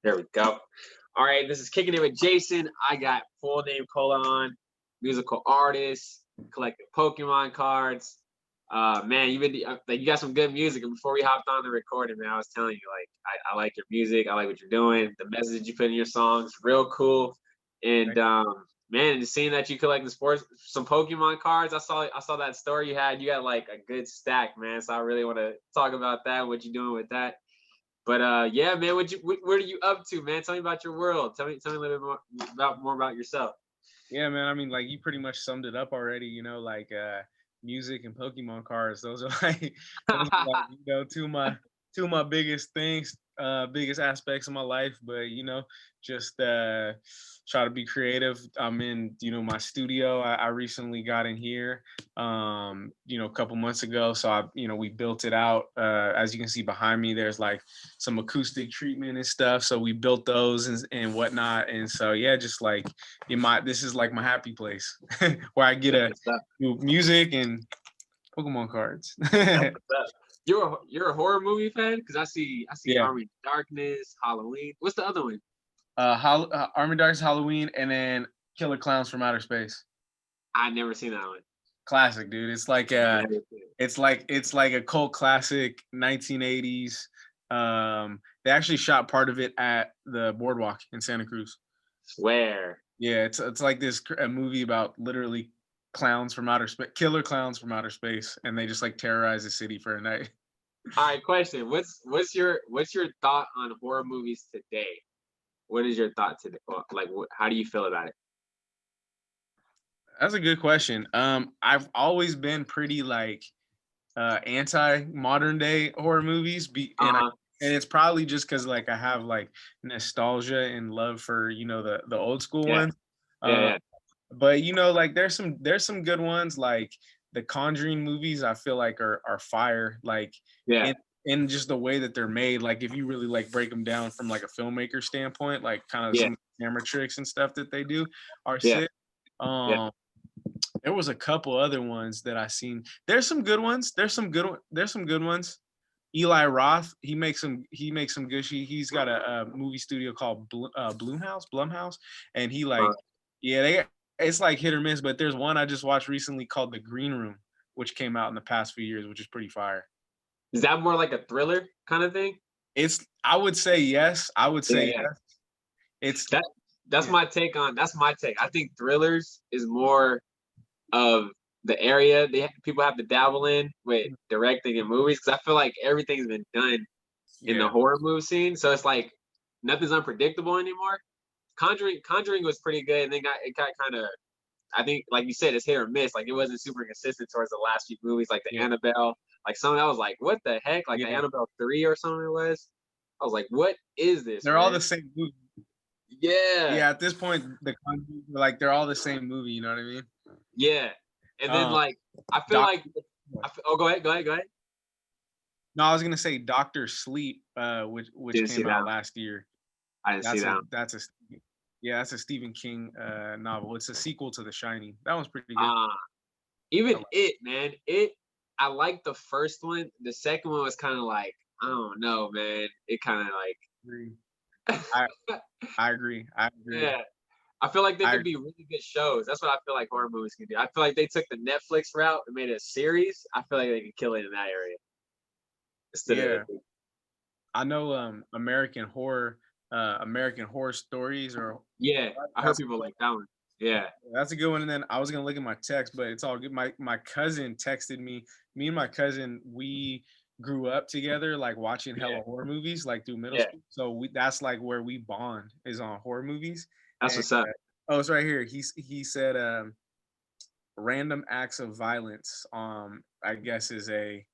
There we go. All right, this is Kicking It with Jason. I got Fullnamecola on, musical artist, collecting Pokemon cards. Man, you've been like you got some good music. And before we hopped on the recording, man, I was telling you like I like your music. I like what you're doing. The message you put in your songs, real cool. And man, just seeing that you collect the sports some Pokemon cards, I saw that story you had. You got like a good stack, man. So I really want to talk about that. What you doing with that? But yeah, man, what are you up to, man? Tell me about your world. Tell me a little bit more about yourself. Yeah, man. I mean, like you pretty much summed it up already. Like music and Pokemon cards. Those are like two of my biggest things, biggest aspects of my life. But just try to be creative. I'm in my studio. I recently got in here, a couple months ago. So we built it out. As you can see behind me, there's like some acoustic treatment and stuff. So we built those and whatnot. And so yeah, just like this is like my happy place where I get That's to what's up. do music and Pokemon cards. That's what's up. You're a horror movie fan? Because I see Yeah. Army of Darkness, Halloween. What's the other one? Army Dark's Halloween, and then Killer Clowns from Outer Space. I never seen that one. Classic, dude. It's like Never seen it. it's like a cult classic, 1980s. They actually shot part of it at the boardwalk in Santa Cruz. Swear. Yeah, it's like a movie about literally clowns from outer space, killer clowns from outer space, and they just like terrorize the city for a night. All right, question. What's your thought on horror movies today? What is your thought today? Like, how do you feel about it? That's a good question. I've always been pretty like anti modern day horror movies, Uh-huh. and it's probably just because like I have like nostalgia and love for the old school Yeah. ones. Yeah. Uh, Yeah. but like there's some good ones like the Conjuring movies. I feel like are fire. Like Yeah. in just the way that they're made. Like if you really like break them down from like a filmmaker standpoint, like kind of Yeah. some camera tricks and stuff that they do are Yeah. sick. Yeah. Um, there was a couple other ones that I seen. There's some good ones. There's some good ones. Eli Roth, he makes some good shit. He's got a movie studio called Blumhouse, and he like, Uh, yeah, it's like hit or miss. But there's one I just watched recently called The Green Room, which came out in the past few years, which is pretty fire. is that more like a thriller kind of thing? I would say yes. I would Yeah. say Yeah. yes. It's That that's yeah, my take on. That's my take. I think thrillers is more of the area people have to dabble in with directing and movies because I feel like everything's been done in the yeah, horror movie scene, so it's like nothing's unpredictable anymore. Conjuring was pretty good, and then it got kind of. I think, like you said, it's hit or miss. Like it wasn't super consistent towards the last few movies, like the yeah, Annabelle. Like some I was like, what the heck? Like the yeah. Annabelle 3 or something it was. I was like, what is this, They're all man? the same movie. Yeah, Yeah, at this point, like they're all the same movie. You know what I mean? yeah. And then Um, like I feel Doc. like oh, go ahead. No, I was gonna say Doctor Sleep, which Didn't see came that out one. last year. I didn't see That's that a one. that's a yeah, that's a Stephen King novel. It's a sequel to The Shining. That one's pretty good. Uh, I even like it, man. I liked the first one. The second one was kind of like I don't know, man. It kind of agree. I like I agree. I agree. yeah. I feel like they I could be really good shows. That's what I feel like horror movies can do. I feel like they took the Netflix route and made it a series. I feel like they could kill it in that area instead of yeah. I know American Horror Stories, or yeah. I heard that's people like that one. Yeah, that's a good one. And then I was gonna look at my text, but it's all good. My cousin texted me. Me and my cousin, we grew up together, like watching yeah, hella horror movies, like through middle yeah. school. So that's like where we bond is on horror movies. That's And what's up. oh, it's right here. He said random acts of violence. I guess is a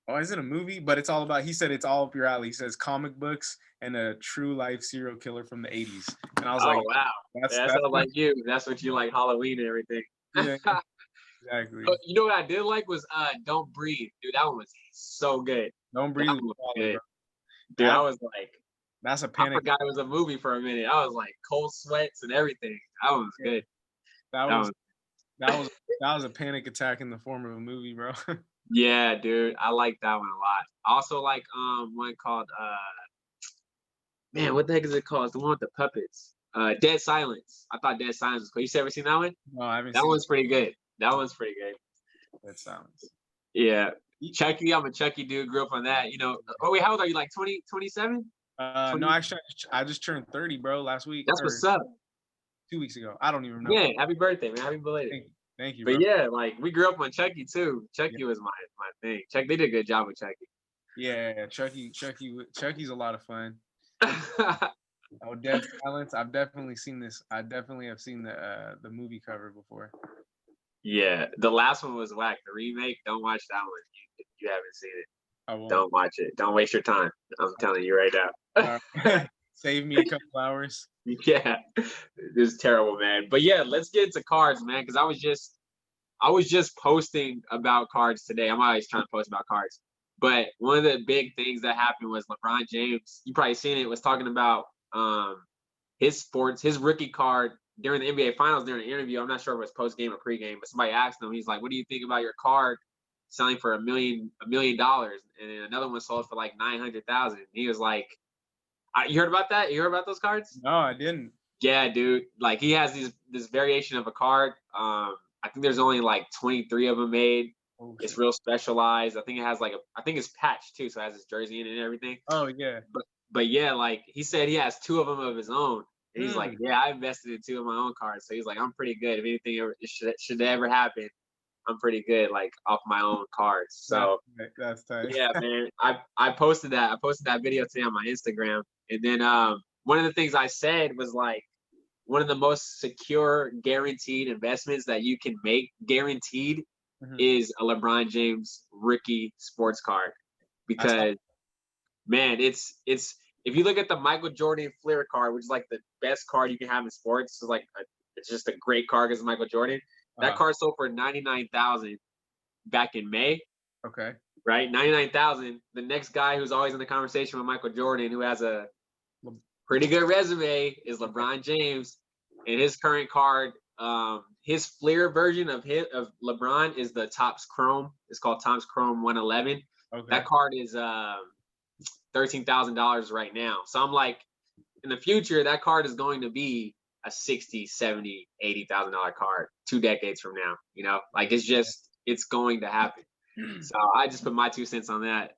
oh, is it a movie? But it's all about. He said it's all up your alley. He says comic books and a true life serial killer from the '80s. And I was Oh like, wow, yeah, that that's sounds like you. That's what you like Halloween and everything. yeah, exactly. You know what I did like was Don't Breathe, dude. That one was so good. Don't That breathe one was was solid, good, bro. dude. I That was like, that's a I panic. forgot it was a movie for a minute. I was like cold sweats and everything. That one was Yeah, good. that That was one. that was that was a panic attack in the form of a movie, bro. Yeah, dude, I like that one a lot. I also like one called man, what the heck is it called? It's the one with the puppets. Dead Silence. I thought Dead Silence was cool. You ever seen that one? No, I haven't That seen one's pretty good. That one's pretty good. Dead Silence. Yeah. Chucky, I'm a Chucky dude. Grew up on that. You know. Oh wait, how old are you? Like 20, 27? No, actually, I just turned 30, bro, last week That's or what's up. 2 weeks ago. I don't even know. Yeah, happy birthday, man. Happy belated. Thank you, But bro. yeah, like we grew up on Chucky too. Chucky was my thing. Chucky, they did a good job with Chucky. Yeah, Chucky's a lot of fun. Oh, Dead Silence. I've definitely seen this. I definitely have seen the movie cover before. Yeah, the last one was whack. The remake, don't watch that one. You haven't seen it. I won't. Don't watch it. Don't waste your time. I'm telling you right now. Save me a couple hours. Yeah, this is terrible, man. But yeah, let's get into cards, man. Because I was just posting about cards today. I'm always trying to post about cards. But one of the big things that happened was LeBron James. You probably seen it. Was talking about his rookie card during the NBA Finals during an interview. I'm not sure if it was post game or pre game, but somebody asked him. He's like, "What do you think about your card selling for $1 million?" And then another one sold for like 900,000. He was like, "You heard about that? You heard about those cards?" No, I didn't. Yeah, dude. Like he has this variation of a card. I think there's only like 23 of them made. Oh, it's real specialized. I think it has like I think it's patched too, so it has his jersey in it and everything. Oh yeah. But yeah, like he said, he has 2 of them of his own. And he's like, yeah, I invested in 2 of my own cards. So he's like, I'm pretty good. If anything ever should ever happen, I'm pretty good, like off my own cards. So that's tight. Yeah, man. I posted that. I posted that video today on my Instagram. And then one of the things I said was like one of the most secure guaranteed investments that you can make guaranteed is a LeBron James rookie sports card. Because man, it's if you look at the Michael Jordan Fleer card, which is like the best card you can have in sports, it's like it's just a great card because Michael Jordan. That card sold for 99,000 back in May. Okay. Right, 99,000. The next guy who's always in the conversation with Michael Jordan, who has a pretty good resume, is LeBron James, and his current card, his Fleer version of LeBron is the Topps Chrome. It's called Topps Chrome 111. Okay. That card is $13,000 right now. So I'm like, in the future, that card is going to be a $60,000, $70,000, $80,000 card 2 decades from now. You know, like it's going to happen. So I just put my 2 cents on that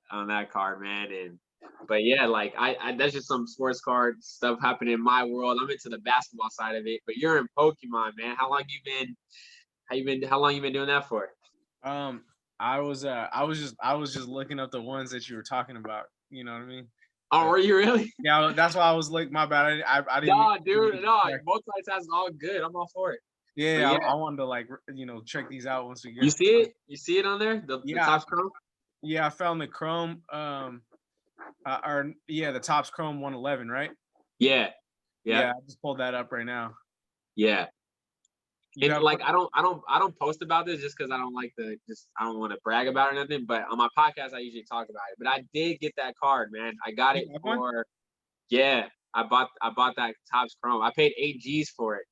card, man. But yeah, like I that's just some sports card stuff happening in my world. I'm into the basketball side of it, but you're in Pokemon, man. How long you been doing that for? I was just looking up the ones that you were talking about. You know what I mean? Oh, were you really? Yeah, that's why I was like, my bad. I didn't. No, dude, no. Both sides has all good. I'm all for it. Yeah, I wanted to like check these out once we get. You see it? You see it on there? The Topps Chrome? Yeah, I found the Chrome. The Topps Chrome 111, right? Yeah. I just pulled that up right now. Yeah. And like I don't post about this just because I don't like I don't want to brag about it or nothing. But on my podcast, I usually talk about it. But I did get that card, man. I got it for I bought that Topps Chrome. I paid 8 G's for it.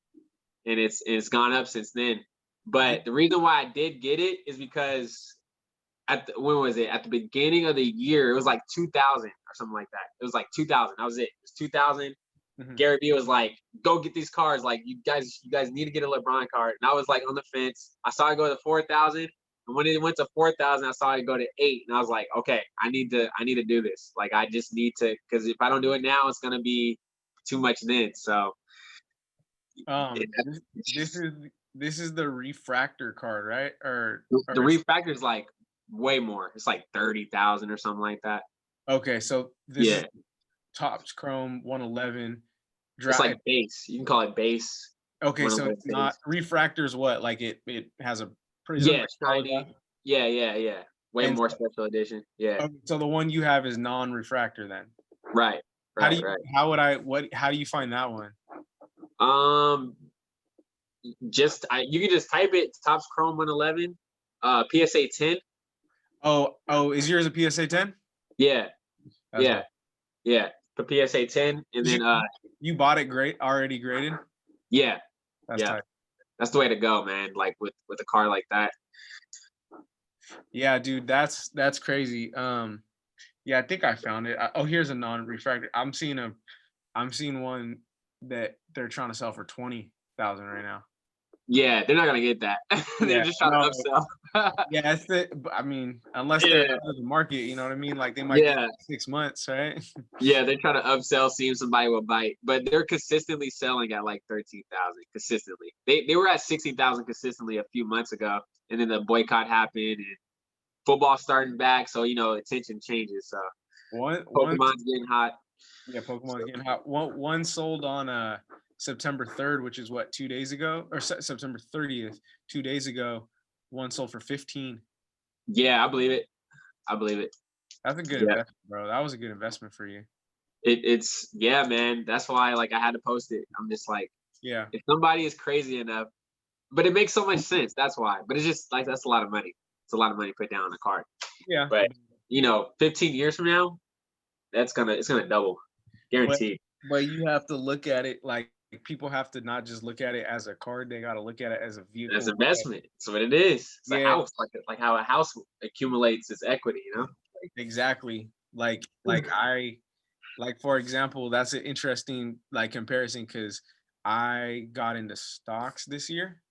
And it's gone up since then. But the reason why I did get it is because when was it? At the beginning of the year, it was like 2000 or something like that. It was like 2000. That was it. It was 2000. Gary Vee was like, "Go get these cards. Like you guys need to get a LeBron card." And I was like on the fence. I saw it go to 4,000, and when it went to 4,000, I saw it go to 8, and I was like, "Okay, I need to do this. Like I just need to, because if I don't do it now, it's gonna be too much then." So. This is the refractor card, right? Or the refractor is like way more. It's like 30,000 or something like that. Okay, so this is Topps Chrome 111. It's like base. You can call it base. Okay, so it's not refractors. What, like it has a prism? Shiny. Yeah. Way more special edition. Yeah. Okay, so the one you have is non-refractor then. Right. How do you find that one? You can just type it Topps Chrome 111, PSA 10. Oh, is yours a PSA 10? Yeah. The PSA 10, and then you bought it already graded? Yeah. That's tight. That's the way to go, man. Like with a car like that. Yeah, dude, that's crazy. Yeah, I think I found it. Here's a non-refractor. I'm seeing a I'm seeing one that they're trying to sell for 20,000 right now. Yeah, they're not gonna get that. They're Yeah, just trying no, to upsell. yeah, that's it. I mean, unless they're Yeah, ahead of the market, you know what I mean? Like they might get yeah, 6 months, right? yeah. They're trying to upsell, see if somebody will bite, but they're consistently selling at like 13,000 consistently. They were at 16,000 consistently a few months ago, and then the boycott happened, and football starting back, so attention changes. So One, Pokemon's getting hot. yeah, Pokemon's getting hot. One sold on September 3rd, which is what, 2 days ago, or September 30th, 2 days ago. One sold for 15. Yeah, I believe it. I believe it. That's a good Yeah, investment, bro. That was a good investment for you. it's yeah, man. That's why like I had to post it. I'm just like, Yeah, if somebody is crazy enough, but it makes so much sense. That's why. But it's just like that's a lot of money. It's a lot of money put down on a card. yeah. But 15 years from now, it's gonna double, But guaranteed. but you have to look at it like people have to not just look at it as a card. They got to look at it as a That's vehicle. investment. That's what it is. It's a Yeah, house, like how a house accumulates its equity. exactly. Like for example, that's an interesting like comparison because I got into stocks this year.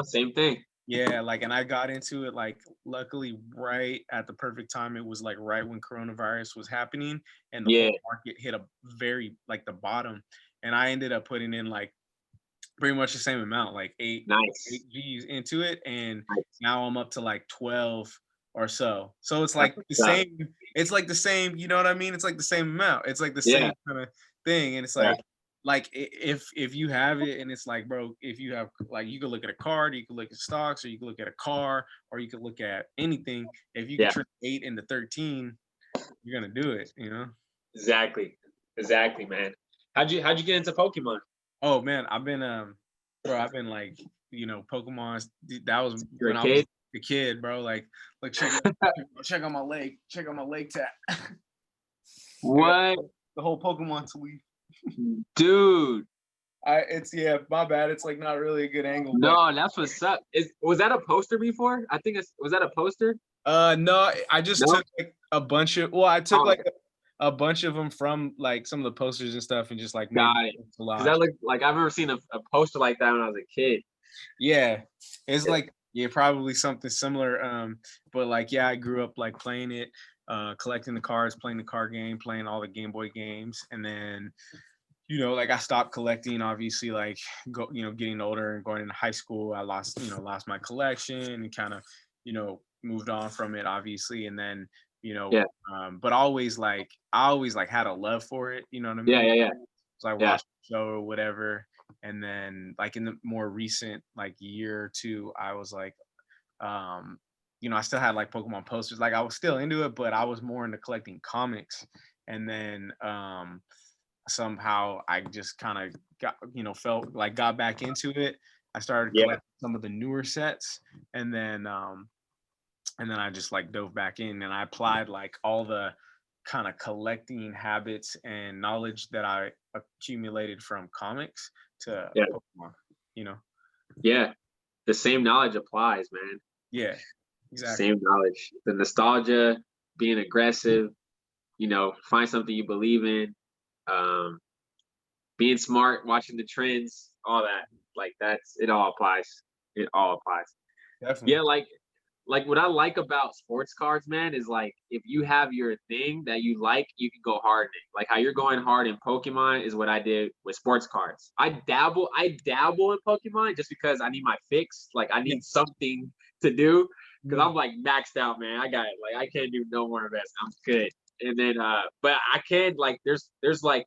Same thing. Yeah, like, and I got into it like luckily right at the perfect time. It was like right when coronavirus was happening, and the Yeah, whole market hit a very like the bottom, and I ended up putting in like pretty much the same amount, like eight nice. G's into it, and Nice. now I'm up to like 12 or so. So it's That's like the what's up. same. It's like the same. You know what I mean? It's like the same amount. It's like the Yeah, same kind of thing, and it's yeah, like if you have it, and it's like, bro, if you have like you could look at a card, you could look at stocks, or you could look at a car, or you could look at anything. If you could yeah. turn 8 into 13, you're gonna do it. You know? Exactly. Exactly, man. How'd you get into Pokemon? Oh man, bro, I've been like, Pokemon. That was You're a when I was kid? a kid, bro. Like check on my leg, check on my leg tap. I got What? the whole Pokemon sleeve. Dude. Yeah, my bad. It's like not really a good angle, but No, that's what's up. Was that a poster before? I think was that a poster? no, I just No? took like a bunch of. Well, I took Oh, like a bunch of them from like some of the posters and stuff, and just like made got it. a Because that collage. looked like I've never seen a poster like that when I was a kid. Yeah, it's Yeah. like yeah, probably something similar. But like yeah, I grew up like playing it, collecting the cards, playing the card game, playing all the Game Boy games, and then like I stopped collecting. Obviously, like getting older and going into high school, I lost my collection and kind of moved on from it. Obviously, and then Yeah. but I always like had a love for it. You know what I Yeah. mean? Yeah. Yeah. So I Yeah. watched the show or whatever, and then like in the more recent like year or two, I was like, I still had like Pokemon posters. Like I was still into it, but I was more into collecting comics. And then somehow I just kind of felt like got back into it. I started Yeah. collecting some of the newer sets, and then I just like dove back in and I applied like all the kind of collecting habits and knowledge that I accumulated from comics to Yeah. Pokemon, you know? Yeah. The same knowledge applies, man. Yeah, exactly. Same knowledge. The nostalgia, being aggressive, find something you believe in, um, being smart, watching the trends, all that. Like that's it all applies. It all applies. Definitely. Yeah, like what I like about sports cards, man, is like if you have your thing that you like, you can go hard in it. Like how you're going hard in Pokemon is what I did with sports cards. I dabble in Pokemon just because I need my fix. Like I Yeah. need something to do because Mhm. I'm like maxed out, man. I got it. Like I can't do no more investment. I'm good. And then but I can like there's like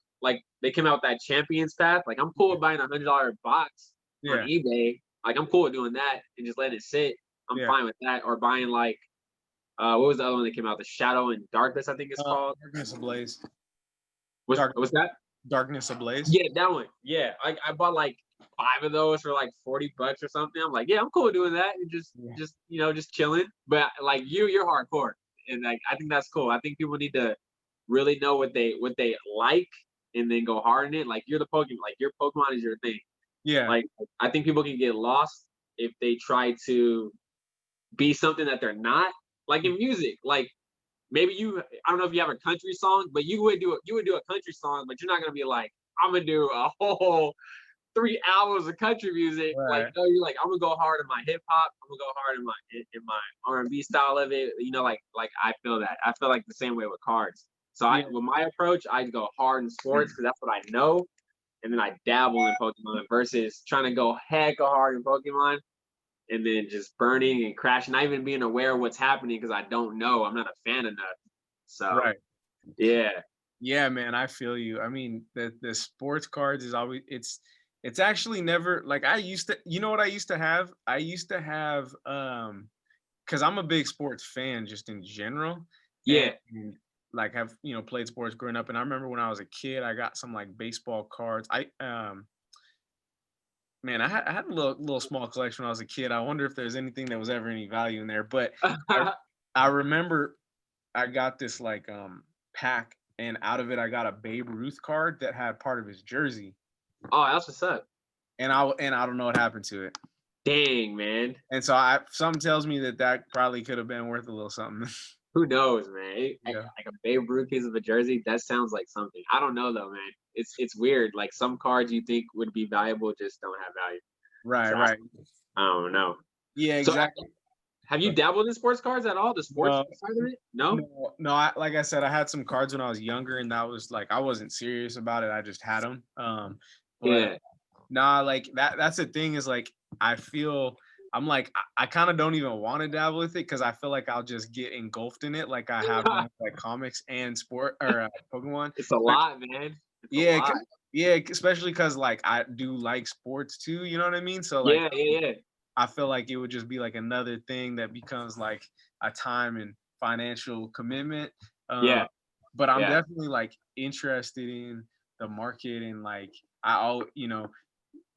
they came out with that champions path. Like I'm cool with buying $100 box on Yeah. eBay. Like I'm cool with doing that and just letting it sit. I'm Yeah. fine with that. Or buying like what was the other one that came out? The Shadow and Darkness, I think it's called. Darkness Ablaze. What's Dark what's that? Darkness Ablaze. Yeah, that one. Yeah. I bought like 5 of those for like $40 or something. I'm like, yeah, I'm cool with doing that and just Yeah. just chilling. But like you're hardcore. And like I think that's cool. I think people need to really know what they like and then go hard in it. Like you're the Pokemon, like your Pokemon is your thing. Yeah. Like I think people can get lost if they try to be something that they're not. Like in music, like maybe I don't know if you have a country song, but you would do a country song, but you're not gonna be like, I'm gonna do a whole 3 hours of country music. Like, Right. no, you're like, I'm gonna go hard in my hip hop. I'm gonna go hard in my R&B style of it. Like I feel that. I feel like the same way with cards. So Yeah. with my approach, I go hard in sports because that's what I know, and then I dabble in Pokemon versus trying to go hecka hard in Pokemon and then just burning and crashing, not even being aware of what's happening because I don't know. I'm not a fan enough. So Right. yeah, Yeah, man, I feel you. I mean, the sports cards is always it's actually never like I used to, you know what I used to have? I used to have because I'm a big sports fan just in general. And yeah. like have, played sports growing up. And I remember when I was a kid, I got some like baseball cards. Man, I had a little small collection when I was a kid. I wonder if there's anything that was ever any value in there. But I I remember I got this like pack, and out of it I got a Babe Ruth card that had part of his jersey, Oh, that's what's up. and I don't know what happened to it. Dang, man. And so something tells me that probably could have been worth a little something. Who knows, man? Yeah. Like a Babe Ruth piece of a jersey, that sounds like something. I don't know though, man. It's weird. Like some cards you think would be valuable just don't have value. Right, So right. I don't know. Yeah, So exactly. have you dabbled in sports cards at all? The sports No, side of it? No? no. Like I said, I had some cards when I was younger, and that was like I wasn't serious about it. I just had them. But Yeah. nah, like that's the thing is like I feel I'm like I kind of don't even want to dabble with it because I feel like I'll just get engulfed in it like I have done with, like comics and sport or Pokemon. It's a lot, man. It's a Yeah, lot. yeah, especially because like I do like sports too, you know what I mean? So like Yeah, yeah, yeah. I feel like it would just be like another thing that becomes like a time and financial commitment. Uh, Yeah. but I'm Yeah. definitely like interested in the market and like I all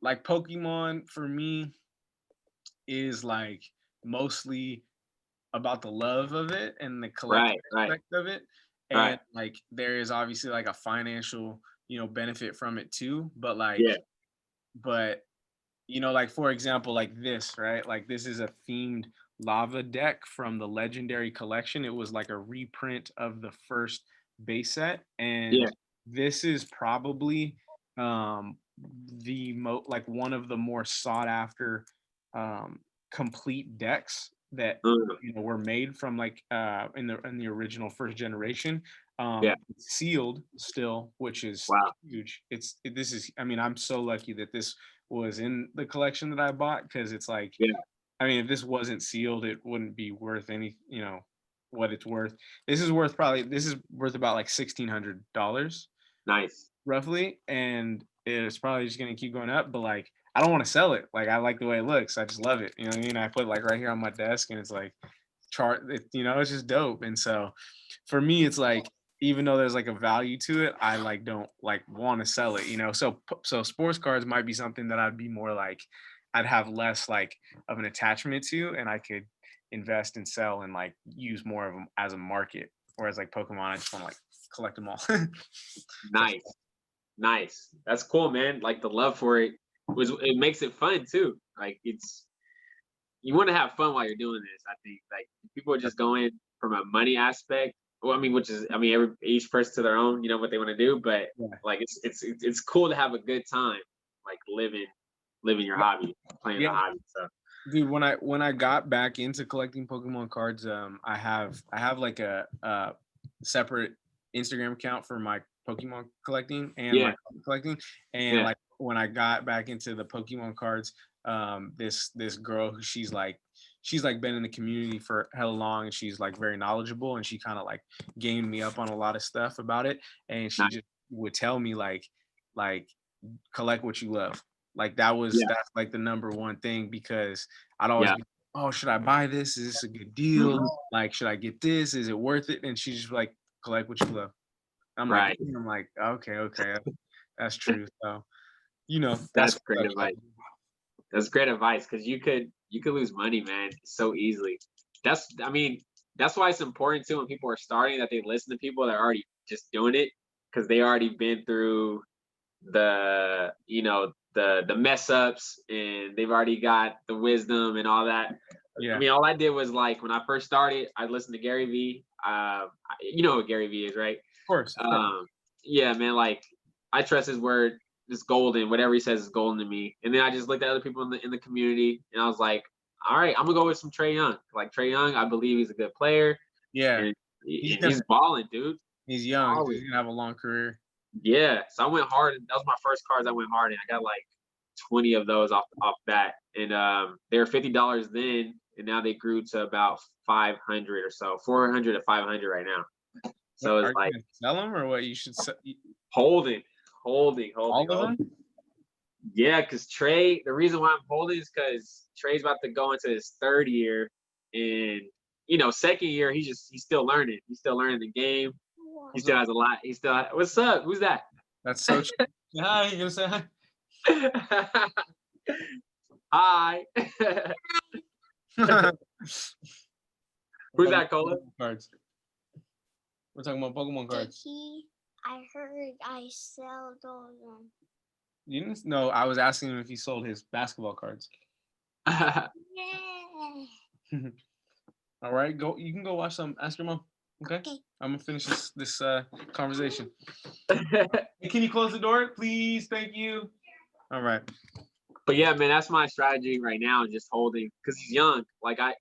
like Pokemon for me is like mostly about the love of it and the collecting Right, right, aspect of it. right. And like there is obviously like a financial, benefit from it too. Yeah. But like for example, like this, right? Like this is a themed lava deck from the legendary collection. It was like a reprint of the first base set. And Yeah. this is probably um like one of the more sought after um complete decks that Mm, were made from like in the original first generation. yeah. It's sealed still, which is Wow. huge. This is, I mean, I'm so lucky that this was in the collection that I bought because it's like, Yeah. I mean, if this wasn't sealed, it wouldn't be worth any, what it's worth. This is worth about like $1,600 Nice. roughly, and it's probably just gonna keep going up. But like, I don't want to sell it. Like, I like the way it looks. I just love it. You know what I mean? I put it like right here on my desk, and it's like it's just dope. And so, for me, it's like even though there's like a value to it, I like don't like want to sell it. So sports cards might be something that I'd be more like I'd have less like of an attachment to, and I could invest and sell and like use more of them as a market. Whereas like Pokemon, I just want to like collect them all. So Nice. Nice. That's cool, man. Like the love for it makes it fun too. Like it's you want to have fun while you're doing this. I think like people are just going from a money aspect. Well, I mean, which is each person to their own. You know what they want to do, but yeah. like it's cool to have a good time, like living your hobby, playing the Yeah, hobby. So dude. When I got back into collecting Pokemon cards, I have like a separate Instagram account for my Pokemon collecting and my yeah, card collecting. And yeah, like when I got back into the Pokemon cards, this girl who she's like been in the community for hella long, and she's like very knowledgeable, and she kind of like gained me up on a lot of stuff about it. And she nice, just would tell me like collect what you love. Like yeah, that's like the number one thing because I'd always yeah. be, oh, should I buy this? Is this a good deal? Mhm. Like, should I get this? Is it worth it? And she's just like, collect what you love. Right. I'm like, okay, that's true. So, that's That's great advice. That's great advice because you could lose money, man, so easily. That's why it's important too when people are starting that they listen to people that are already just doing it because they already been through the mess ups and they've already got the wisdom and all that. I yeah, mean, all I did was like when I first started, I listened to Gary Vee. You know what Gary Vee is, right? of course, of course. Um, yeah, man, like I trust his word. It's golden. Whatever he says is golden to me. And then I just looked at other people in the community, and I was like, all right, I'm gonna go with some Trae Young. Like Trae Young, I believe he's a good player, Yeah, and he's balling, dude. he's young. Balling. He's gonna have a long career. Yeah. So I went hard. That was my first cards I went hard in. I got like 20 of those off bat, and they were $50 then, and now they grew to about 500 or so, 400 to 500 right now. So Are it's you like gonna sell them or what? You should sell holding. all of them. Yeah, because Trae, the reason why I'm holding is because Trae's about to go into his third year, and second year he's still learning. He's still learning the game. He still has a lot. What's up? Who's that? That's so true. Hi, you gonna say hi? Hi. Who's that, Cola? Cards. We're talking about Pokemon cards. I heard I sell those. You didn't? No, I was asking him if he sold his basketball cards. Yeah. All right, go. You can go watch some. Ask your mom. Okay. I'm gonna finish this conversation. Hey, can you close the door, please? Thank you. All right. But yeah, man, that's my strategy right now, just holding, because he's young. Like I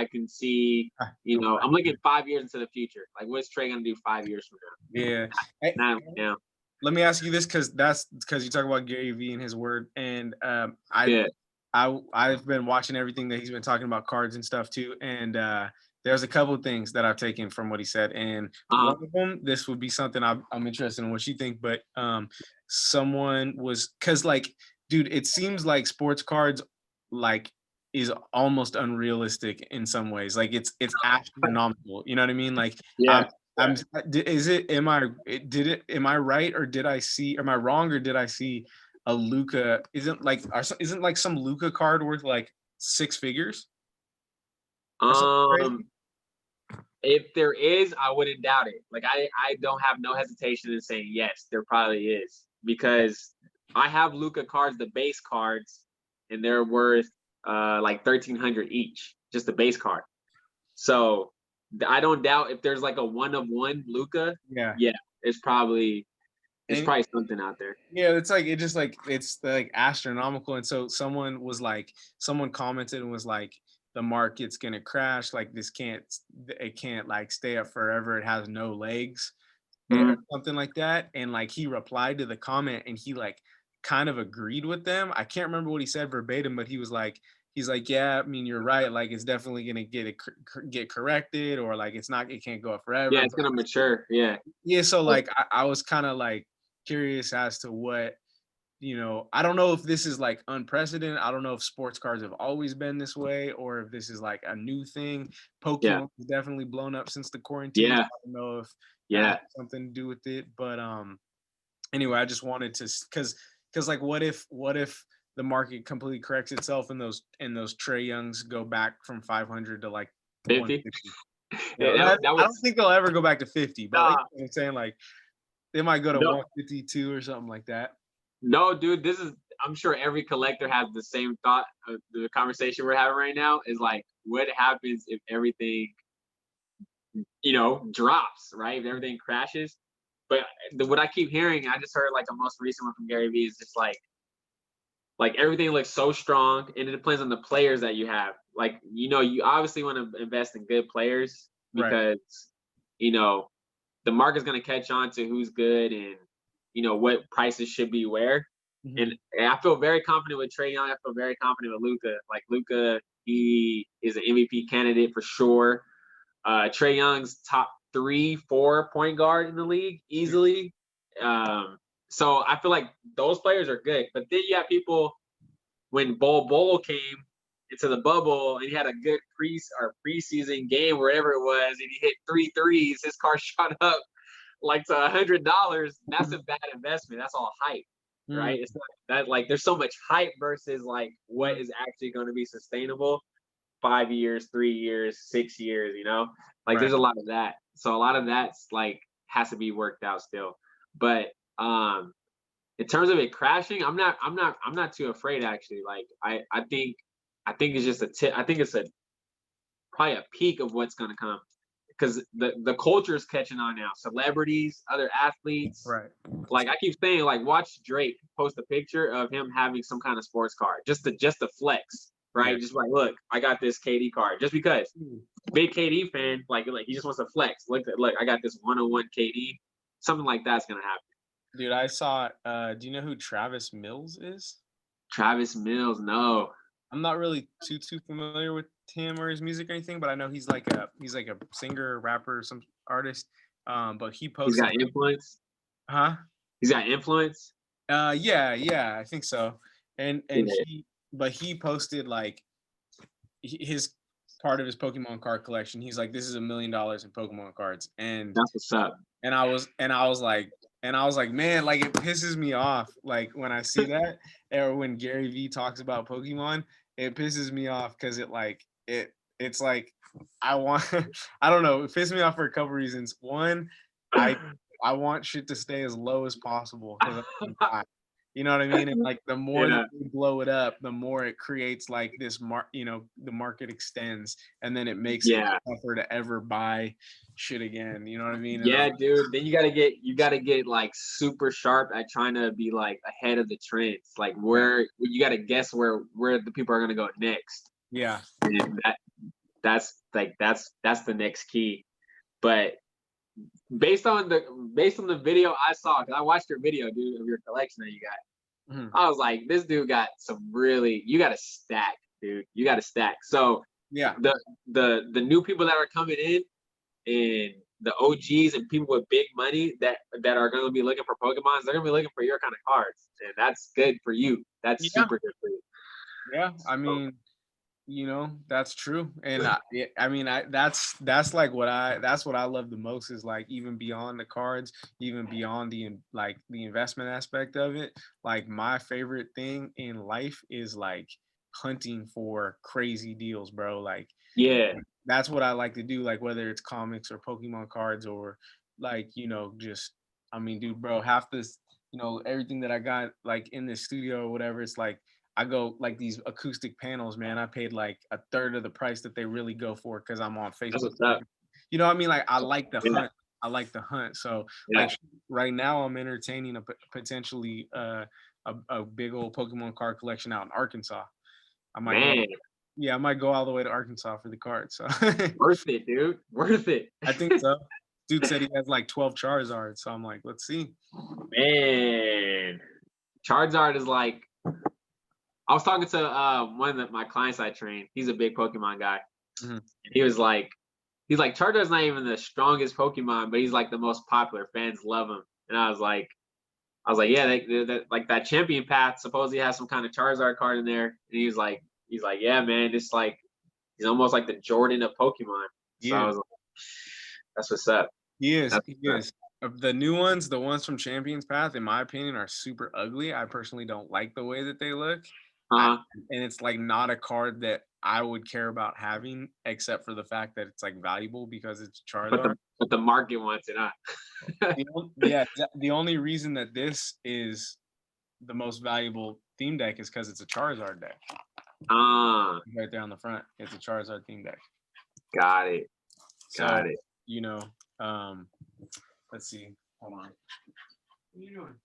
can see, I'm looking 5 years into the future. Like, what's Trae gonna do 5 years from now? Yeah. Hey, now. Let me ask you this, because you talk about Gary Vee and his word, and I've been watching everything that he's been talking about, cards and stuff too, and there's a couple of things that I've taken from what he said, and one of them, this would be something I'm interested in what you think, but someone was, because like, dude, it seems like sports cards like is almost unrealistic in some ways. Like it's astronomical. You know what I mean? Like yeah. Am I right, or am I wrong, or did I see a Luka? Isn't like some Luka card worth like 6 figures? If there is, I wouldn't doubt it. Like I don't have no hesitation in saying yes, there probably is, because I have Luka cards, the base cards, and they're worth like 1,300 each, just the base card. So I don't doubt if there's like a one of one Luka. Yeah, it's probably something out there. Yeah, it's like astronomical. And so someone commented and was like, the market's gonna crash, like it can't like stay up forever, it has no legs, or something like that. And like he replied to the comment, and he like kind of agreed with them. I can't remember what he said verbatim, but he's like, yeah, I mean, you're right, like it's definitely gonna get corrected, or like it can't go up forever. Yeah, it's gonna mature. Yeah. So like I was kind of like curious as to what, I don't know if this is like unprecedented. I don't know if sports cards have always been this way, or if this is like a new thing. Pokemon has definitely blown up since the quarantine. Yeah. I don't know if that has something to do with it, but anyway, I just wanted to, because like what if the market completely corrects itself, and those Trae Youngs go back from 500 to like 50? I don't think they'll ever go back to 50, but like, I'm saying, like they might go to 152 or something like that. No, dude, I'm sure every collector has the same thought. The conversation we're having right now is like, what happens if everything, drops, right? If everything crashes. But what I keep hearing, I just heard like a most recent one from Gary Vee, is just like everything looks so strong, and it depends on the players that you have. Like, you obviously want to invest in good players, because, the market's going to catch on to who's good, and, what prices should be where. And I feel very confident with Trae Young. I feel very confident with Luka. Like Luka, he is an MVP candidate for sure. Trae Young's top 3-4 point guard in the league easily. So I feel like those players are good. But then you have people, when Bol came into the bubble and he had a good preseason game, wherever it was, and he hit 3 threes, his car shot up like to $100. That's a bad investment. That's all hype. Right? It's not that, like, there's so much hype versus like what is actually going to be sustainable 5 years, 3 years, 6 years, like there's a lot of that. So a lot of that's like has to be worked out still. But in terms of it crashing, I'm not too afraid, actually. Like I think it's just a tip. I think it's probably a peak of what's going to come, because the culture is catching on now. Celebrities, other athletes. Right. Like I keep saying, like watch Drake post a picture of him having some kind of sports card, just to flex, right? Yeah. Just like, look, I got this KD card, just because. Big KD fan, like he just wants to flex. Look, I got this 101 KD. Something like that's gonna happen. Dude, I saw. Do you know who Travis Mills is? Travis Mills, no. I'm not really too familiar with him or his music or anything, but I know he's like a singer, rapper, some artist. But he He's posted. got influence. Huh? He's got influence. Yeah, I think so. And Yeah. he posted like his part of his Pokemon card collection. He's like, this is $1 million in Pokemon cards, and That's what's up. and I was like, man, like it pisses me off, like when I see that, or when Gary Vee talks about Pokemon, it pisses me off because it's like I want I don't know, it pisses me off for a couple reasons. One, I want shit to stay as low as possible because you know what I mean? And like the more that we blow it up, the more it creates like this the market extends, and then it makes it tougher to ever buy shit again. You know what I mean? Yeah, dude. Then you gotta get like super sharp at trying to be like ahead of the trends. Like where you gotta guess where the people are gonna go next. Yeah. And that's the next key. But based on the video I saw, because I watched your video, dude, of your collection that you got, I was like, this dude got you got to stack, dude. You got to stack. So yeah, the new people that are coming in, and the OGs and people with big money that are going to be looking for Pokemons, they're going to be looking for your kind of cards, and that's good for you. That's super good for you. Yeah, I mean, that's true, and that's like that's what I love the most, is like even beyond the cards, even beyond the investment aspect of it. Like my favorite thing in life is like hunting for crazy deals, bro. Like that's what I like to do. Like whether it's comics or Pokemon cards or like just I mean, dude, bro, half this everything that I got like in this studio or whatever, it's like I go like these acoustic panels, man. I paid like a third of the price that they really go for because I'm on Facebook. That's what's up. You know what I mean? Like I like the hunt. I like the hunt. So like right now I'm entertaining a potentially a big old Pokemon card collection out in Arkansas. I might go all the way to Arkansas for the card. So worth it, dude. Worth it. I think so. Dude said he has like 12 Charizards. So I'm like, let's see. Man, Charizard is like, I was talking to one of my clients I trained. He's a big Pokemon guy. Mm-hmm. He's like, Charizard's not even the strongest Pokemon, but he's like the most popular. Fans love him. And I was like, yeah, like that champion path supposedly has some kind of Charizard card in there. And he's like, yeah, man, it's like he's almost like the Jordan of Pokemon. So I was like, that's what's up. He is. The new ones, the ones from Champions Path, in my opinion, are super ugly. I personally don't like the way that they look. And it's like not a card that I would care about having, except for the fact that it's like valuable because it's Charizard. But the market wants it, huh? The only reason that this is the most valuable theme deck is because it's a Charizard deck. Right there on the front, it's a Charizard theme deck. Got it. Let's see. Hold on. What are you doing?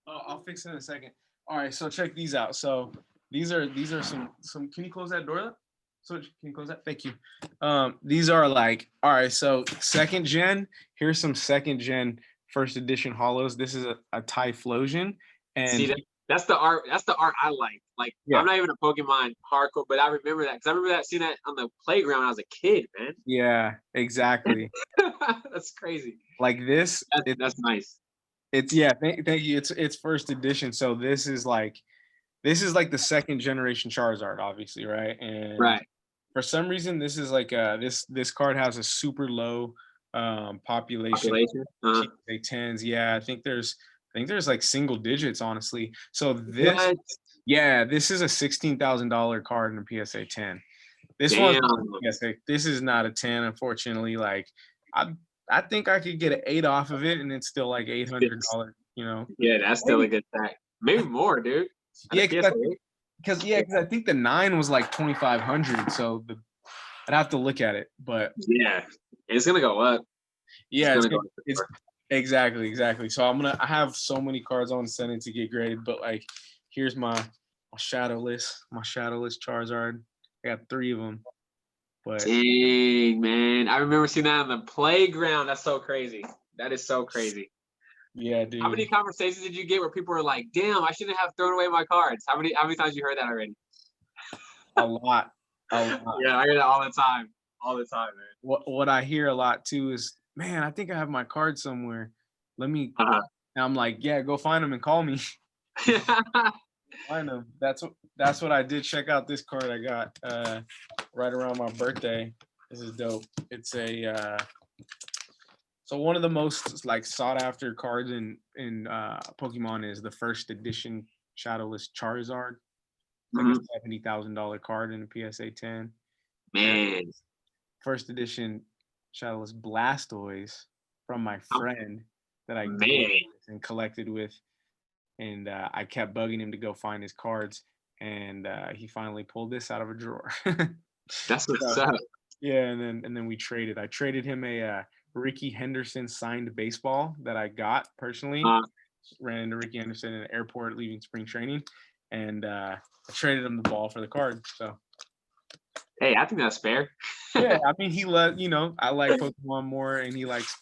Oh, I'll fix it in a second. All right, so check these out. So these are some. Can you close that door up? So can you close that? Thank you. These are like, all right. So second gen. Here's some second gen first edition Holos. This is a Typhlosion, and see that's the art. That's the art I like. Like I'm not even a Pokemon hardcore, but I remember that because I remember seeing that on the playground when I was a kid, man. Yeah, exactly. That's crazy. Like this. That's nice. It's thank you. It's first edition. So this is like the second generation Charizard, obviously, right? And for some reason, this is like this card has a super low population. Say tens. Yeah, I think there's like single digits, honestly. So this is a $16,000 card in a PSA 10. This one, this is not a 10, unfortunately. Like I think I could get an 8 off of it, and it's still like $800. You know. Yeah, that's still a good stack. Maybe more, dude. Yeah, because I think the 9 was like 2,500. So I'd have to look at it, but yeah, it's gonna go up. yeah, It's exactly. So I have so many cards I want to send in to get graded, but like, here's my shadowless Charizard. I got 3 of them. But dang, man, I remember seeing that on the playground. That's so crazy. That is so crazy. yeah, dude. How many conversations did you get where people were like, "Damn, I shouldn't have thrown away my cards"? How many times you heard that already? A lot. Yeah, I hear that all the time. All the time, man. What I hear a lot too is, man, I think I have my card somewhere. Let me. And I'm like, yeah, go find them and call me. Find them. That's what I did. Check out this card I got right around my birthday. This is dope. It's a so one of the most like sought after cards in Pokemon is the first edition Shadowless Charizard. Like a $70,000 card in a PSA 10. Man, first edition Shadowless Blastoise from my friend that I and collected with, and I kept bugging him to go find his cards, and he finally pulled this out of a drawer. That's what's up. Yeah, and then we traded. I traded him a Ricky Henderson signed baseball that I got personally. Ran into Ricky Henderson in the airport leaving spring training, and I traded him the ball for the card. So, hey, I think that's fair. Yeah, I mean, I like Pokemon more, and he likes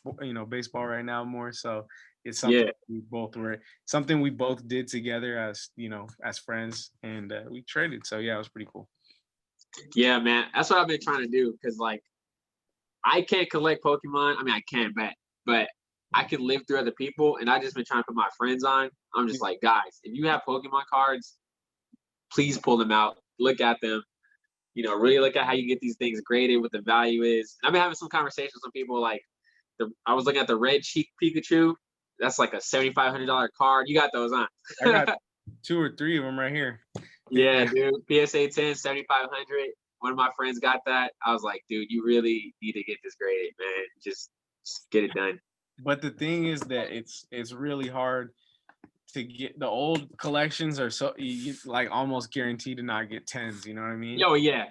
baseball right now more. So it's something we both did together as friends, and we traded. So yeah, it was pretty cool. Yeah, man, that's what I've been trying to do, because like I can't collect Pokemon. I mean, I can but I can live through other people, and I just been trying to put my friends on. I'm just like, guys, if you have Pokemon cards, please pull them out, look at them, really look at how you get these things graded, what the value is. And I've been having some conversations with people like, I was looking at the red cheek Pikachu. That's like a $7,500 card. You got those, huh? I got 2 or 3 of them right here. Yeah, dude. PSA 10, 7,500. One of my friends got that. I was like, dude, you really need to get this graded, man. Just get it done. But the thing is that it's really hard to get. The old collections are so you like almost guaranteed to not get 10s. You know what I mean? Oh yeah.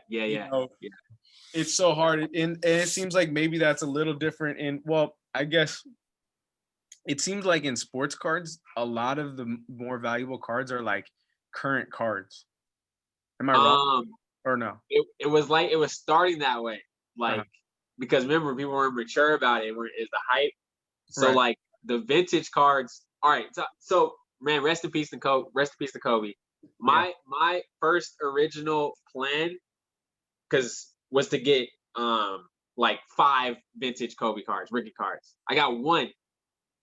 It's so hard, and it seems like maybe that's a little different I guess it seems like in sports cards, a lot of the more valuable cards are like current cards. Am I wrong? Or no? It was starting that way, like because remember, people weren't mature about it. Is the hype? So like the vintage cards. All right, so man, rest in peace to Kobe. Rest in peace to Kobe. My first original plan, was to get like 5 vintage Kobe cards, rookie cards. I got 1,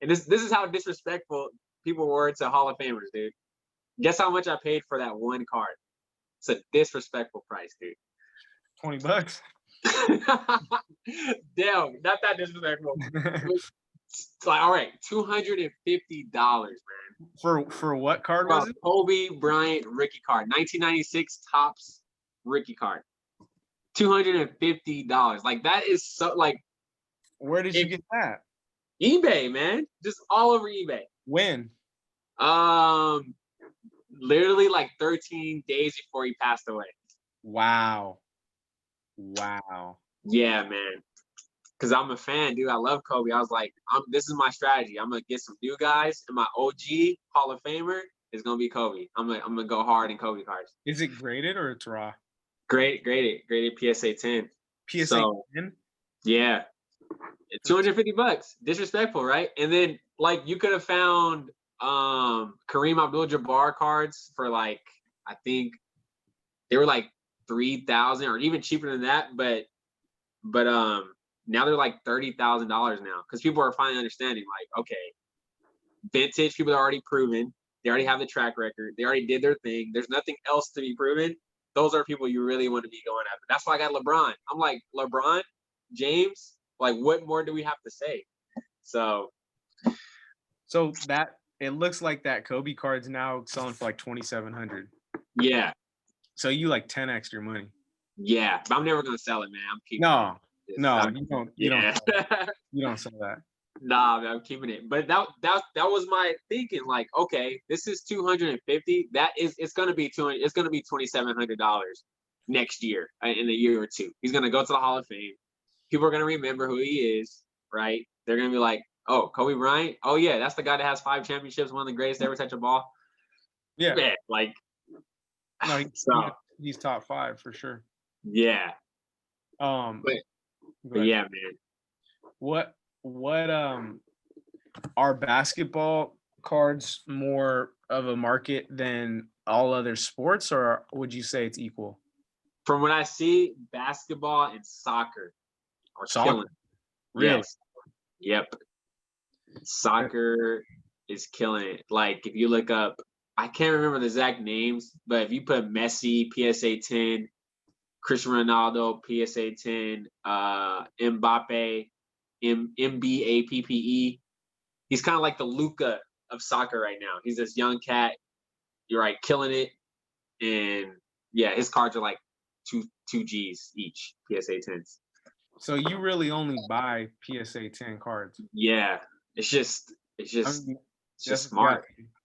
and this is how disrespectful people were to Hall of Famers, dude. Guess how much I paid for that 1 card? It's a disrespectful price, dude. $20. Damn, not that disrespectful. It's like, all right, $250, man. For what card was it? Kobe Bryant rookie card, 1996 Topps rookie card. $250. Like that is so like. Where did you get that? eBay, man. Just all over eBay. When? Literally like 13 days before he passed away. Wow. Yeah, man. Because I'm a fan, dude. I love Kobe. I was like, this is my strategy. I'm gonna get some new guys, and my OG Hall of Famer is gonna be Kobe. I'm gonna go hard in Kobe cards. Is it graded or it's raw? Graded PSA 10. PSA 10? Yeah. $250. Disrespectful, right? And then like you could have found Kareem Abdul-Jabbar cards for like, I think they were like 3,000 or even cheaper than that, but now they're like $30,000 now, because people are finally understanding like, okay, vintage people are already proven, they already have the track record, they already did their thing, there's nothing else to be proven. Those are people you really want to be going after. That's why I got LeBron. I'm like, LeBron James, like what more do we have to say? So that it looks like that Kobe card's now selling for like 2,700. Yeah. So you like 10 extra money. Yeah, but I'm never gonna sell it, man. I'm keeping No, it. you don't. You don't sell that. Nah, man, I'm keeping it. But that was my thinking. Like, okay, this is 250. It's gonna be 200. It's gonna be $2,700 next year in a year or two. He's gonna go to the Hall of Fame. People are gonna remember who he is, right? They're gonna be like, oh, Kobe Bryant. Oh yeah, that's the guy that has 5 championships, one of the greatest to ever touch a ball. Yeah. Man, like, No, so he's top 5 for sure. yeah. Um, But yeah, man. What are basketball cards more of a market than all other sports, or would you say it's equal? From what I see, basketball and soccer are killing it. Really? Yes. Yep. Soccer is killing it. Like if you look up, I can't remember the exact names, but if you put Messi, PSA 10, Cristiano Ronaldo, PSA 10, Mbappe, MBAPPE, he's kind of like the Luca of soccer right now. He's this young cat. You're right, killing it. And yeah, his cards are like two G's each, PSA 10s. So you really only buy PSA 10 cards? Yeah, it's just smart.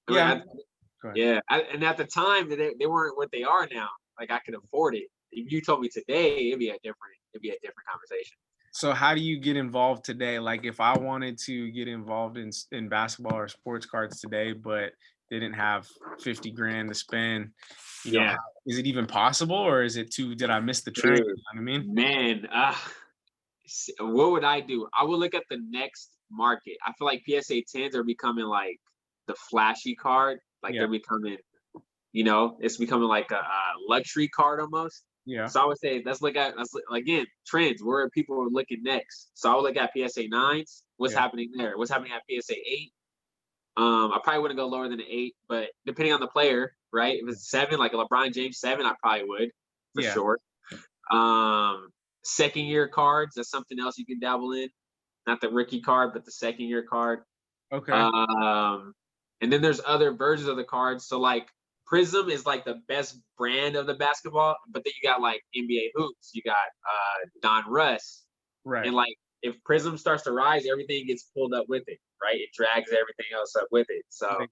Yeah. And at the time, they weren't what they are now. Like I could afford it. If you told me today, it'd be a different conversation. So how do you get involved today? Like if I wanted to get involved in basketball or sports cards today, but didn't have 50 grand to spend, you know, is it even possible, or is it did I miss the train? Dude, you know what I mean? Man, what would I do? I would look at the next market. I feel like PSA 10s are becoming like the flashy card. Like they're becoming, it's becoming like a luxury card almost. Yeah. So I would say again, trends. Where people are looking next. So I would look at PSA 9s. What's happening there? What's happening at PSA 8? I probably wouldn't go lower than an 8, but depending on the player, right? If it's 7, like a LeBron James 7, I probably would for sure. Second year cards, that's something else you can dabble in. Not the rookie card, but the second year card. Okay. And then there's other versions of the cards. So like Prism is like the best brand of the basketball, but then you got like NBA hoops, you got Don Russ. Right. And like if Prism starts to rise, everything gets pulled up with it, right? It drags everything else up with it. So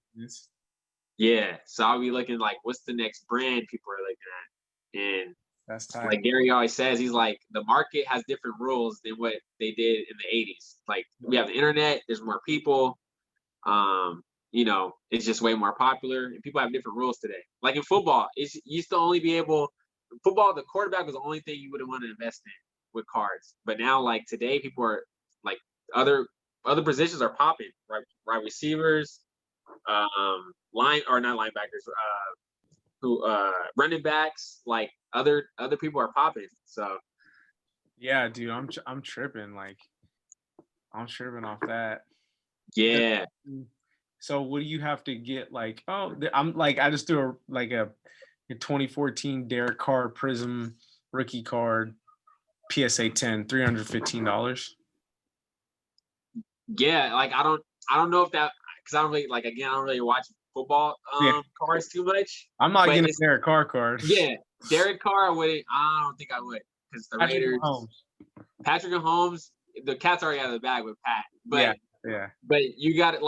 yeah. So I'll be looking like what's the next brand people are looking at. And that's tight. Like Gary always says, he's like, the market has different rules than what they did in the 80s. Like we have the internet, there's more people. It's just way more popular, and people have different rules today. Like in football, you used to only be able football, the quarterback was the only thing you would want to invest in with cards. But now, like today, people are like other positions are popping, right? Right, receivers, not linebackers, running backs, like other people are popping. So yeah, dude, I'm tripping. Like I'm tripping off that. Yeah. So what do you have to get? Like, I'm like, I just threw a 2014 Derek Carr Prism rookie card, PSA 10, $315. Yeah, like I don't know if that, because I don't really I don't really watch football cards too much. I'm not getting a Derek Carr card. Yeah, Derek Carr I don't think I would, because the Raiders. Patrick Mahomes, the cat's already out of the bag with Pat. But yeah. But you got it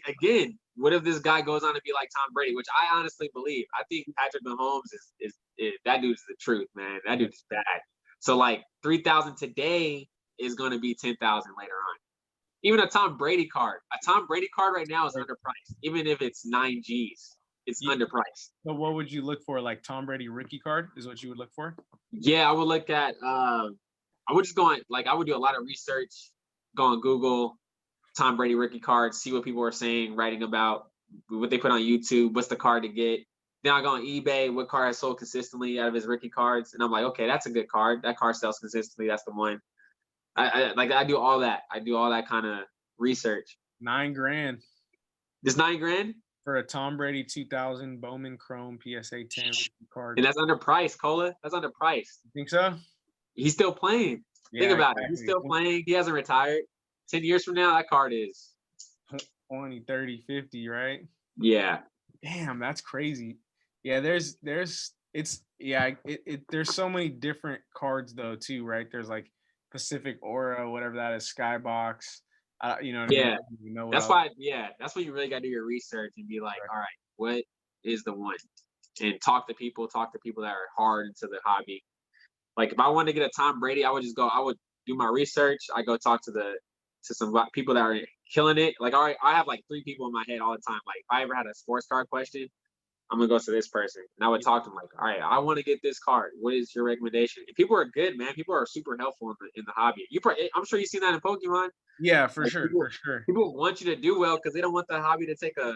again. What if this guy goes on to be like Tom Brady, which I honestly believe. I think Patrick Mahomes is that dude's the truth, man. That dude is bad. So like 3,000 today is going to be 10,000 later on. Even a Tom Brady card right now is underpriced. Even if it's 9 G's, it's underpriced. So what would you look for? Like Tom Brady rookie card is what you would look for? Yeah, I would look at. I would just go on. I would do a lot of research. Go on Google. Tom Brady rookie cards, see what people are saying, writing about, what they put on YouTube, what's the card to get. Then I go on eBay, what card has sold consistently out of his rookie cards, and I'm like, okay, that's a good card. That card sells consistently. That's the one. I do all that. I do all that kind of research. $9,000. This $9,000 for a Tom Brady 2000 Bowman Chrome PSA 10 card, and that's underpriced, Cola. That's underpriced. You think so? He's still playing. Think about it. He's still playing. He hasn't retired. 10 years from now, that card is 20, 30, 50, right? Yeah. Damn, that's crazy. Yeah, there's so many different cards though too, right? There's like Pacific Aura, whatever that is, Skybox. You know what I mean? I Yeah. don't even know what That's else. why, yeah, that's when you really got to do your research and be like, Right. all right, what is the one? And talk to people that are hard into the hobby. Like if I wanted to get a Tom Brady, I would do my research. I go talk to some people that are killing it. Like, all right, I have like 3 people in my head all the time. Like if I ever had a sports card question, I'm gonna go to this person. And I would talk to them like, all right, I want to get this card. What is your recommendation? And people are good, man. People are super helpful in the hobby. I'm sure you've seen that in Pokemon. Yeah, for Like sure, people, for sure. people want you to do well because they don't want the hobby to take a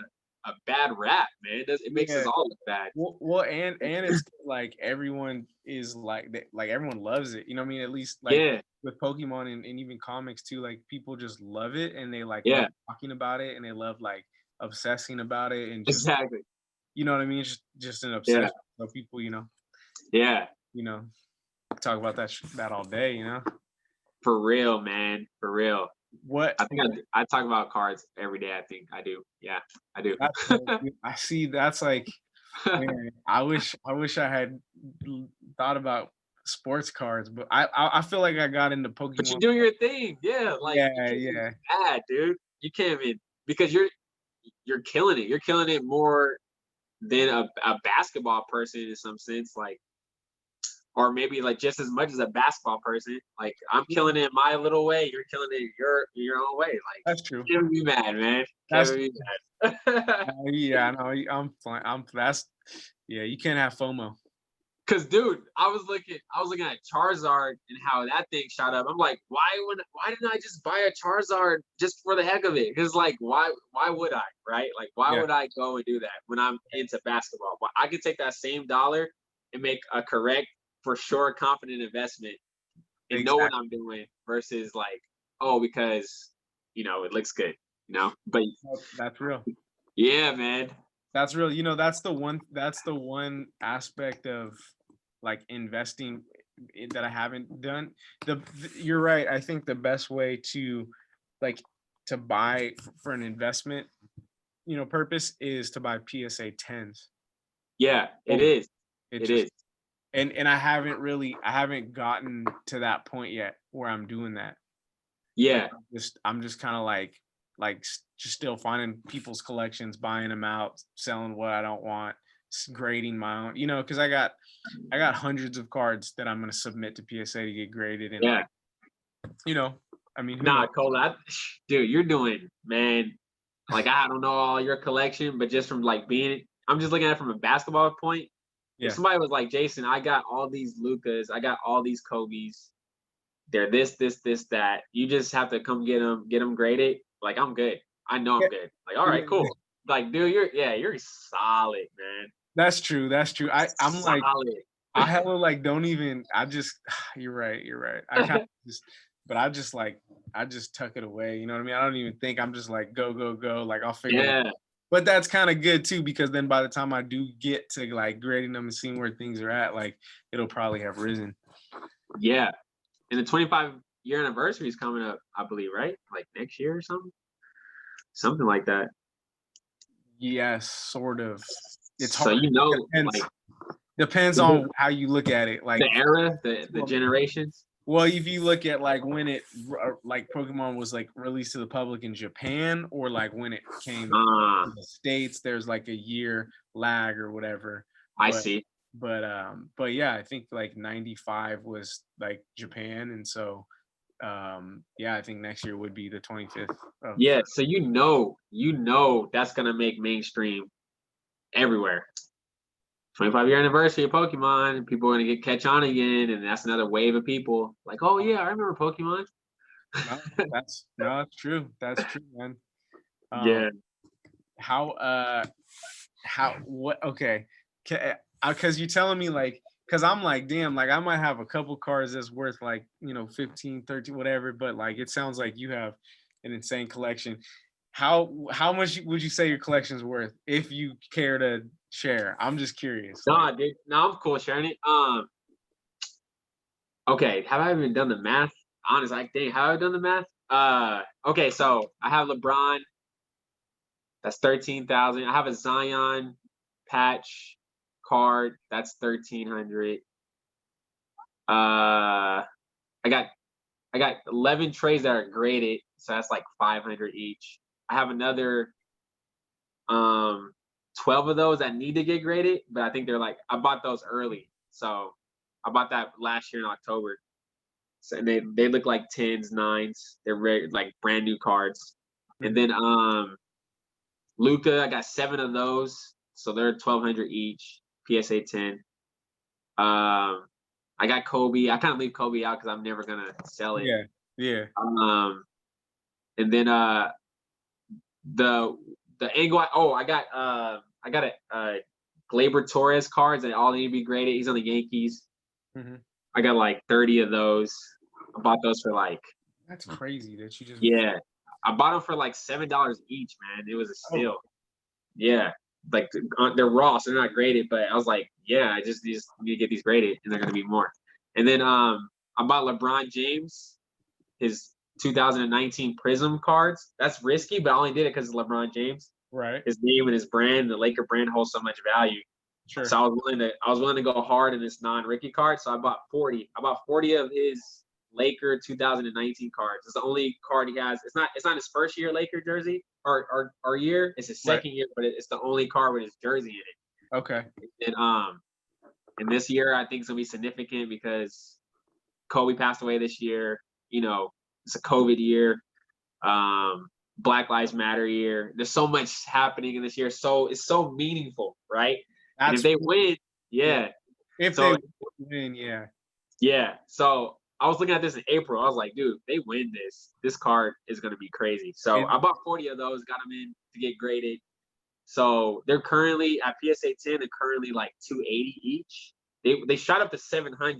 bad rap, man. It makes us Yeah. all look bad. Well, and it's like everyone is like like everyone loves it. You know what I mean? At least like Yeah, with Pokemon and even comics too, like people just love it and they like love yeah, talking about it and they love like obsessing about it and just exactly. you know what I mean? Just an Yeah, obsession. So people, yeah, you know, talk about that all day. for real, man, for real. What I think I talk about cards every day. I think I do. Yeah, I do. that's I see. That's like, man, I wish I had thought about sports cards, but I feel like I got into But you're Pokemon. doing your thing. Yeah, like you Yeah, can't be yeah. mad, dude. You can't be because you're killing it. You're killing it more than a basketball person in some sense, like or maybe like just as much as a basketball person. Like I'm Yeah, killing it my little way. You're killing it your own way. Like that's true. can't be mad, man. That's Can't be mad. yeah. I know. I'm fine. That's yeah. You can't have FOMO. Cause dude, I was looking at Charizard and how that thing shot up. I'm like, why didn't I just buy a Charizard just for the heck of it? Cause like why would I, right? Like why Yeah, would I go and do that when I'm into basketball? But I could take that same dollar and make a correct, for sure, confident investment and know what exactly. I'm doing versus like, oh, because it looks good, But That's real. yeah, man. That's real. That's the one. That's the one aspect of like investing that I haven't done. You're right. I think the best way to like to buy for an investment, purpose is to buy PSA 10s. Yeah, it Only. is. It It just is. and I haven't gotten to that point yet where I'm doing that. Yeah. I'm just kind of just still finding people's collections, buying them out, selling what I don't want, grading my own, because I got hundreds of cards that I'm gonna submit to PSA to get graded and Yeah. you know, I mean, who knows? Nah, Cole, dude, you're doing, man. Like I don't know all your collection, but just from like I'm just looking at it from a basketball point. If Yeah, somebody was like, Jason, I got all these Lucas, I got all these Kobe's. They're this, that. You just have to come get them graded. Like I'm good. I know yeah, I'm good. Like all right, yeah, cool. Like dude, you're solid, man. that's true. That's true. I'm like Solid. I hella like don't even. I just you're right. You're right. I kind of just, but I just tuck it away. You know what I mean? I don't even think. I'm just like go go go. Like I'll figure it out. Yeah, But that's kind of good too because then by the time I do get to like grading them and seeing where things are at, like it'll probably have risen. yeah. And the 25-year anniversary is coming up, I believe, right? Like next year or something, something like that. Yes, sort of. It's So hard. like Depends the on how you look at it. Like, era, the well, generations. well, if you look at like when like Pokemon was like released to the public in Japan, or like when it came Uh, to the States, there's like a year lag or whatever. I But see. but yeah, I think like 95 was like Japan, and so yeah, I think next year would be the 25th of Yeah, so that's gonna make mainstream everywhere. 25-year anniversary of Pokemon, people are gonna catch on again, and that's another wave of people. Like, oh yeah, I remember Pokemon. no, that's true. That's true, man. Um, Yeah. how what okay, because you're telling me like because I'm like damn, like I might have a couple cards that's worth like 15 13 whatever, but like it sounds like you have an insane collection. How much would you say your collection's worth if you care to share? I'm just curious, like No, dude. No, I'm cool sharing it. Okay, have I even done the math? Honest, I think have I done the math? Okay, so I have LeBron. That's 13,000. I have a Zion patch card. That's 1,300. I got I got 11 trays that are graded, so that's like 500 each. I have another 12 of those that need to get graded, but I think they're like, I bought those early, so I bought that last year in October. So and they look like 10s, 9s. They're very like brand new cards. And then Luca, I got 7 of those, so they're 1,200 each. PSA 10. I got Kobe. I kind of leave Kobe out because I'm never gonna sell it. Yeah, yeah. And then the angle. I got a Gleyber Torres cards that all need to be graded. He's on the Yankees. I got like 30 of those. I bought those for like. That's crazy that you just. Yeah, I bought them for like $7 each, man. It was a steal. Oh. Yeah, like they're raw, so they're not graded. But I was like, yeah, I just need to get these graded, and they're gonna be more. And then I bought LeBron James, his 2019 Prism cards. That's risky, but I only did it because it's LeBron James. Right. His name and his brand, the Laker brand, holds so much value. Sure. So I was willing to go hard in this non-Ricky card. So I bought 40. I bought 40 of his Laker 2019 cards. It's the only card he has. It's not his first year Laker jersey or year. It's his second year, but it's the only card with his jersey in it. Okay. And this year I think it's gonna be significant because Kobe passed away this year. You know, it's a COVID year. Black Lives Matter year. There's so much happening in this year. So it's so meaningful, right? And if they win, yeah. If they win, yeah. Yeah. So I was looking at this in April. I was like, dude, they win this card is going to be crazy. So I bought 40 of those, got them in to get graded. So they're currently at PSA 10. They're currently like 280 each. They shot up to 700.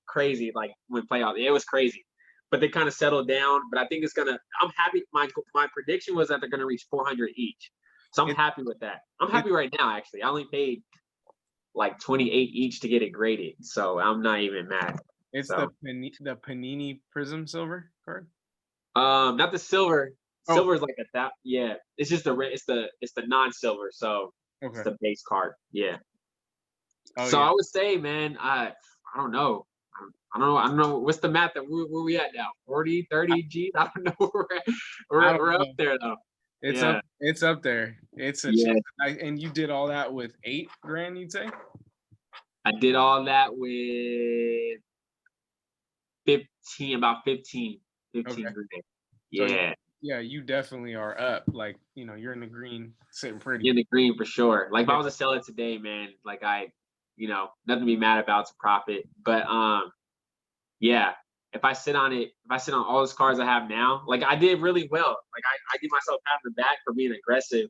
Crazy, like when playoff. It was crazy, but they kind of settled down. But I think it's gonna. I'm happy. My prediction was that they're gonna reach 400 each. So I'm happy with that. I'm happy right now. Actually, I only paid like 28 each to get it graded, so I'm not even mad. It's the Panini Prism Silver card. Not the silver. Silver is like that. Yeah, it's just it's the non-silver. So it's the base card. Yeah. So I would say, man, I don't know. I don't know. What's the math that where we at now? 40, 30 G's? I don't know. We're up there though. It's up. It's up there. It's a and you did all that with $8,000, you'd say? I did all that with 15. About 15 grand. Yeah. So yeah, you definitely are up. Like, you're in the green, sitting pretty. In the green for sure. Like if I was to sell it today, man, like nothing to be mad about. It's a profit. But yeah, if I sit on all those cards I have now, like I did really well. Like I give myself pat on the back for being aggressive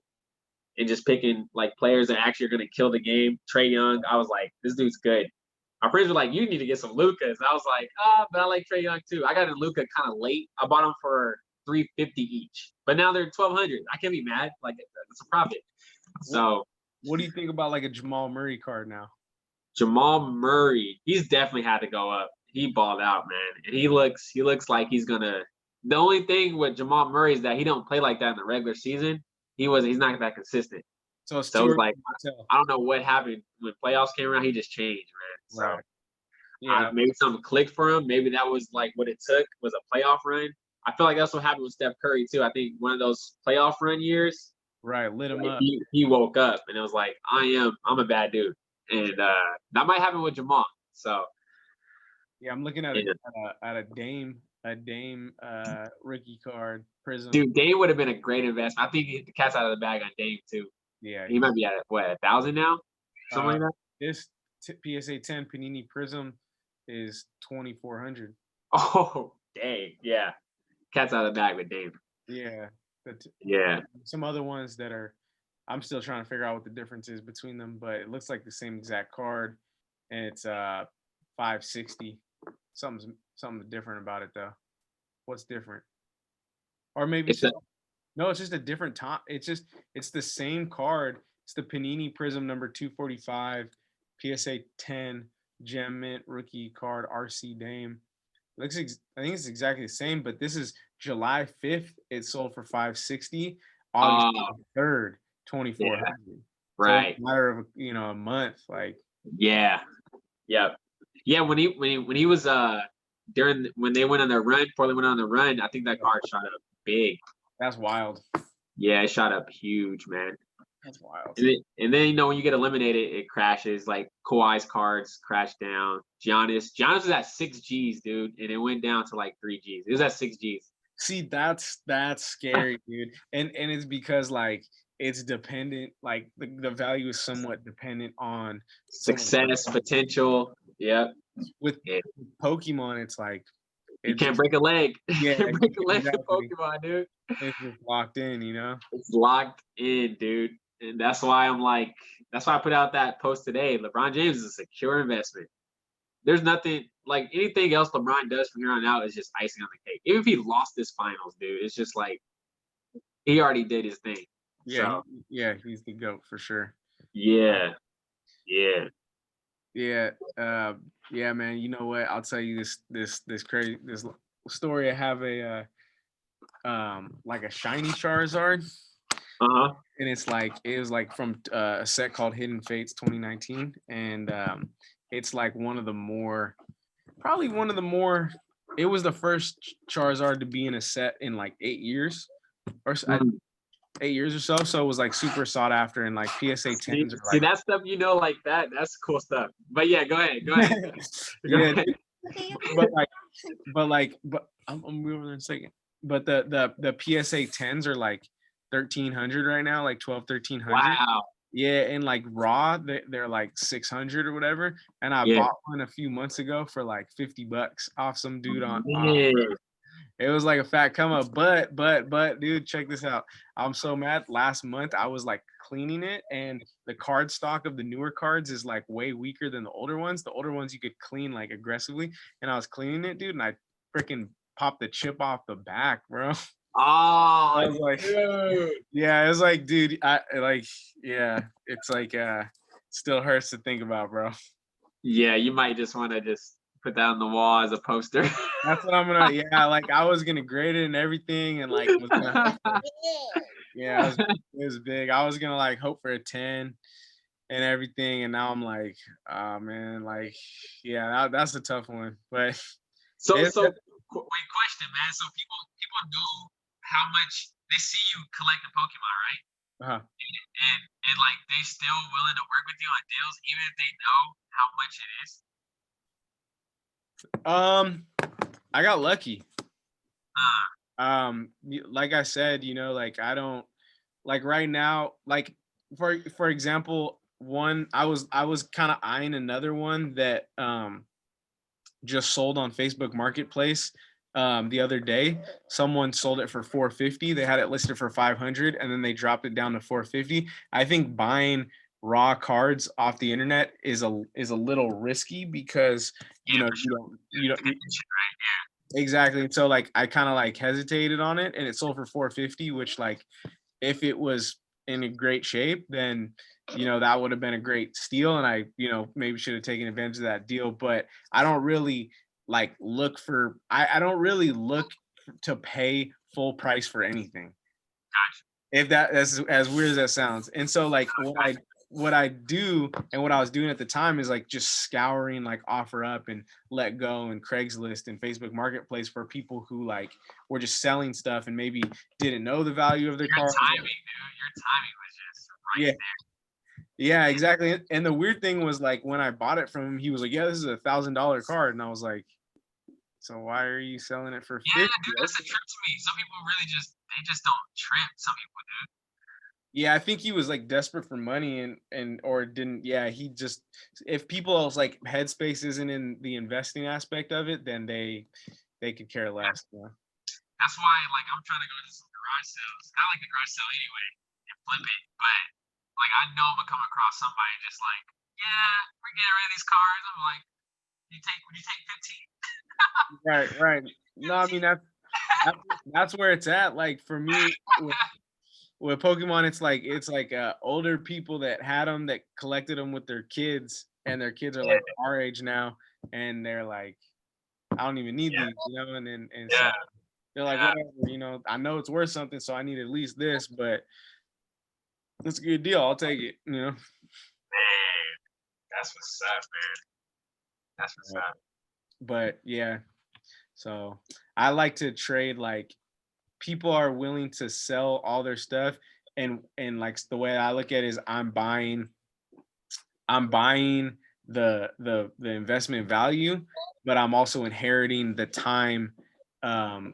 and just picking like players that actually are gonna kill the game. Trae Young, I was like, this dude's good. My friends were like, you need to get some Lukas. I was like, but I like Trae Young too. I got a Luka kind of late. I bought them for $350 each, but now they're $1,200. I can't be mad. Like it's a profit. So what do you think about like a Jamal Murray card now? Jamal Murray, he's definitely had to go up. He balled out, man. And he looks like he's gonna. The only thing with Jamal Murray is that he don't play like that in the regular season. He's not that consistent. So it's like I don't know what happened when playoffs came around. He just changed, man. So yeah, maybe something clicked for him. Maybe that was like what it took was a playoff run. I feel like that's what happened with Steph Curry too. I think one of those playoff run years, lit him up. He woke up and it was like I'm a bad dude, and that might happen with Jamal. So. Yeah, I'm looking at a Dame rookie card Prism. Dude, Dame would have been a great investment. I think he hit the cat's out of the bag on Dame too. Yeah, he might be at 1,000 now, something like that. This PSA 10 Panini Prism is 2,400. Oh, dang! Yeah, cat's out of the bag with Dame. Yeah, yeah. Some other ones that I'm still trying to figure out what the difference is between them, but it looks like the same exact card, and it's 560. Something different about it though. What's different? Or maybe no, it's just a different top. It's the same card. It's the Panini Prism number 245, PSA 10 Gem Mint rookie card RC Dame. I think it's exactly the same, but this is July 5th. It sold for 560. August 3rd, 2,400. Yeah. Right. So it's a matter of a month. Like yeah. Yep. Yeah, when he was when they went on their run, before they went on the run, I think that card shot up big. That's wild. Yeah, it shot up huge, man. That's wild. And then you know when you get eliminated, it crashes. Like Kawhi's cards crash down. Giannis was at 6 Gs, dude, and it went down to like 3 Gs. It was at 6 Gs. See, that's scary, dude. And it's because like it's dependent, like the value is somewhat dependent on Success, potential. Yep. With Pokemon, it's like you can't break a leg. Yeah, you can't break a leg exactly. in Pokemon, dude. It's just locked in, you know? It's locked in, dude. And that's why I put out that post today. LeBron James is a secure investment. There's nothing like anything else LeBron does from here on out is just icing on the cake. Even if he lost this finals, dude, it's just like he already did his thing. Yeah, so, he's the GOAT for sure. Yeah. Yeah, man. You know what? I'll tell you this crazy story. I have a like a shiny Charizard. Uh-huh. And it was like from a set called Hidden Fates 2019, and it's like one of the more. It was the first Charizard to be in a set in like 8 years, or 8 years or so. So it was like super sought after, and like PSA 10s. See that stuff, like that. That's cool stuff. But yeah, go ahead. Yeah, but I'm moving in a second. But the PSA 10s are like 1,300 right now, like 1,1300. Wow. Yeah, and like raw, they're like 600 or whatever. And I bought one a few months ago for like $50 off some dude on. It was like a fat come up, but dude, check this out. I'm so mad. Last month I was like cleaning it, and the card stock of the newer cards is like way weaker than the older ones. The older ones you could clean like aggressively, and I was cleaning it, dude, and I freaking popped the chip off the back, bro. Oh, I was like, dude. Yeah, it was like, dude, it's like still hurts to think about, bro. Yeah, you might just want to just put that on the wall as a poster. That's what I'm gonna. Like I was gonna grade it and everything, and like it was big. I was gonna like hope for a 10 and everything, and now I'm like, oh man, like that's a tough one. But so wait, question, man. So people know how much they see you collecting Pokemon, right? Uh-huh. And like they still willing to work with you on deals, even if they know how much it is. I got lucky. Like I said, like I don't like right now, like for example, one I was kind of eyeing another one that just sold on Facebook Marketplace the other day. Someone sold it for $450. They had it listed for $500, and then they dropped it down to $450. I think buying raw cards off the internet is a little risky because you don't exactly. So like I kind of like hesitated on it, and it sold for $450, which like if it was in a great shape, then that would have been a great steal, and I maybe should have taken advantage of that deal. But I don't really like look for I don't really look to pay full price for anything. If that's as weird as that sounds. And so like what I do and what I was doing at the time is like just scouring like OfferUp and Let Go and Craigslist and Facebook Marketplace for people who like were just selling stuff and maybe didn't know the value of their car. Your timing was just right there. Yeah, exactly. And the weird thing was like when I bought it from him, he was like, "Yeah, this is $1,000 card," and I was like, "So why are you selling it for $50?" Yeah, dude, that's a trip to me. Some people really just don't trip. Some people do. Yeah, I think he was like desperate for money and or didn't. Yeah, he just if people's like headspace isn't in the investing aspect of it, then they could care less. Yeah. That's why like I'm trying to go to some garage sales. I like a garage sale anyway and flip it, but like I know I'm gonna come across somebody just like, yeah, we're getting rid of these cars. I'm like, would you take 15? Right. No, I mean that's where it's at. Like for me, with Pokemon, it's like older people that had them that collected them with their kids, and their kids are like our age now, and they're like, I don't even need these, and so they're like, whatever, I know it's worth something, so I need at least this, but it's a good deal. I'll take it, Man, that's what's up, man. That's what's up. But yeah, So I like to trade, like, people are willing to sell all their stuff, and like the way I look at it is I'm buying the investment value, but I'm also inheriting the time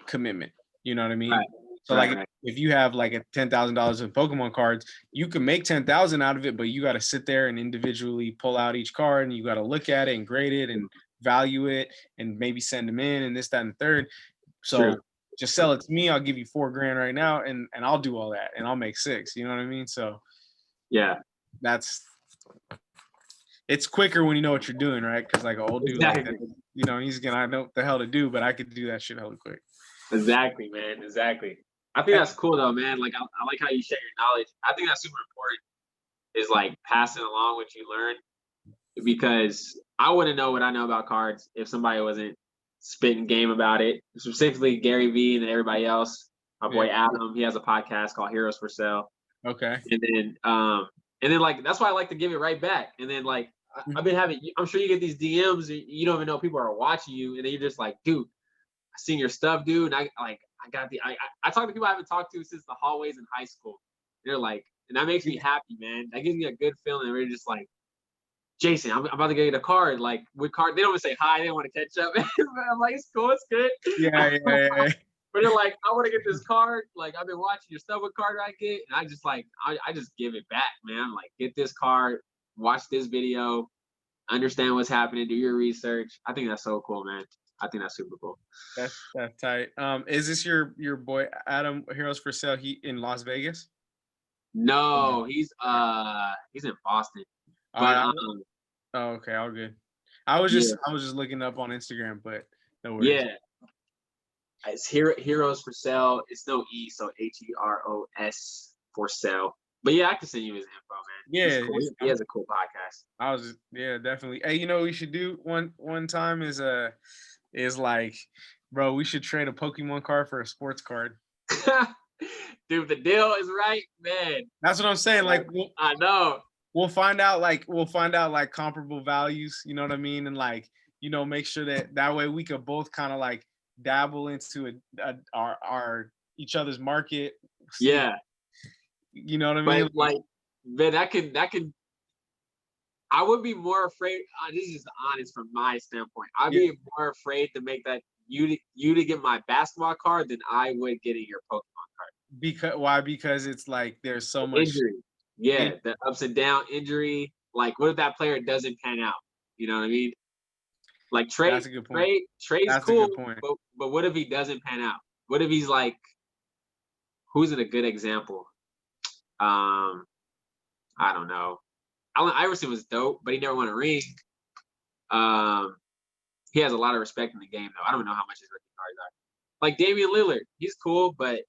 commitment. You know what I mean? Right. So Right. like Right. if you have like a $10,000 in Pokemon cards, you can make 10,000 out of it, but you got to sit there and individually pull out each card, and you got to look at it and grade it and value it and maybe send them in and this, that, and the third. So True. just sell it to me. I'll give you $4,000 right now, and I'll do all that, and I'll make 6. You know what I mean? So Yeah. that's it's quicker when you know what you're doing, right? Because like an old dude like that, Exactly. you know, he's gonna know what the hell to do, but I could do that shit hella quick. Exactly, man. Exactly. I think that's cool though, man. Like I like how you share your knowledge. I think that's super important. Is like passing along what you learn, because I wouldn't know what I know about cards if somebody wasn't spitting game about it. Specifically Gary Vee and everybody else. My boy Yeah. Adam, he has a podcast called Heroes for Sale. Okay. And then like that's why I like to give it right back. And then like I've been having, I'm sure you get these DMs, you don't even know people are watching you, and then you're just like, dude, I seen your stuff, dude. And I talk to people I haven't talked to since the hallways in high school. They're like, and that makes me happy, man. That gives me a good feeling. We're just like, Jason, I'm about to get a card. Like, with card, they don't even say hi. They don't want to catch up. I'm like, it's cool, it's good. Yeah. But they're like, I want to get this card. Like, I've been watching your stuff. What card I get? And I just like, I just give it back, man. I'm like, get this card, watch this video, understand what's happening, do your research. I think that's so cool, man. I think that's super cool. That's tight. Is this your boy Adam, Heroes for Sale? He in Las Vegas? No, he's in Boston. All But right. Oh, okay, all good. I was just looking up on Instagram, but no worries. Yeah. It's Heroes for Sale. It's no E, so HEROS for sale. But yeah, I can send you his info, man. Yeah, cool. He has a cool podcast. Definitely. Hey, you know what we should do one time is like, bro, we should trade a Pokemon card for a sports card. Dude, the deal is right, man. That's what I'm saying. Like, I know. We'll find out like comparable values, you know what I mean? And like, you know, make sure that way we could both kind of like dabble into our each other's market. Yeah. You know what I mean? But like, man, that can I would be more afraid. This is honest from my standpoint. I'd be more afraid to make that you to get my basketball card than I would getting your Pokemon card. Why? Because it's like there's so much injury. Yeah, the ups and down injury. Like, what if that player doesn't pan out? You know what I mean? Like trade. That's a good point. Trade's That's cool, a good point. But what if he doesn't pan out? What if he's like, who's in a good example? I don't know. Allen Iverson was dope, but he never won a ring. He has a lot of respect in the game, though. I don't know how much his rookie cards are. Like Damian Lillard, he's cool, but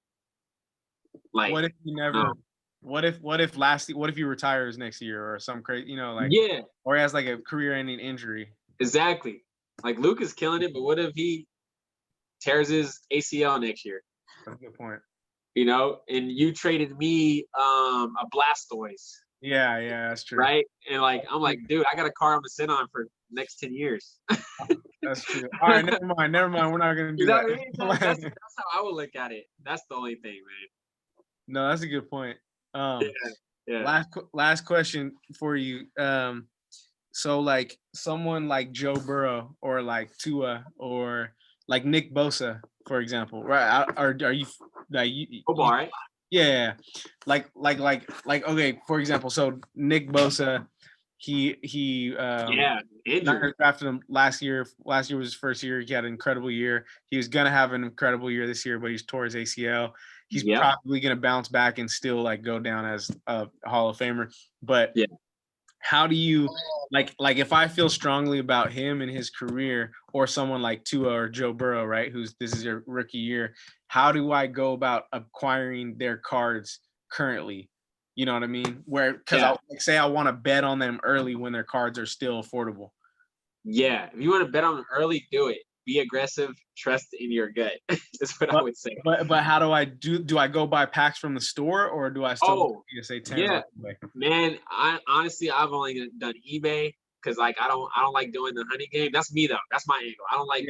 like, what if he never? What if he retires next year or some crazy, you know, like or he has like a career-ending injury? Exactly. Like Luke is killing it, but what if he tears his ACL next year? That's a good point. You know, and you traded me a Blastoise. Yeah, that's true. Right? And like, I'm like, dude, I got a car I'm gonna sit on for the next 10 years. That's true. All right, never mind. We're not gonna do that. That's how I would look at it. That's the only thing, man. No, that's a good point. Yeah. Last question for you. So like someone like Joe Burrow or like Tua or like Nick Bosa, for example, right? Are you like football, right? Yeah, like okay, for example, so Nick Bosa, he injured. drafted him last year. Last year was his first year. He had an incredible year. He was gonna have an incredible year this year, but he's tore his ACL. He's probably gonna bounce back and still like go down as a Hall of Famer. But how do you like if I feel strongly about him and his career, or someone like Tua or Joe Burrow, right? This is your rookie year. How do I go about acquiring their cards currently? You know what I mean? Because I'll say I want to bet on them early when their cards are still affordable. Yeah, if you want to bet on them early, do it. Be aggressive. Trust in your gut. That's what I would say. But how do I do I go buy packs from the store, or do I still say 10? Man, I've only done eBay. because like I don't like doing the honey game. That's me though. That's my angle. I don't like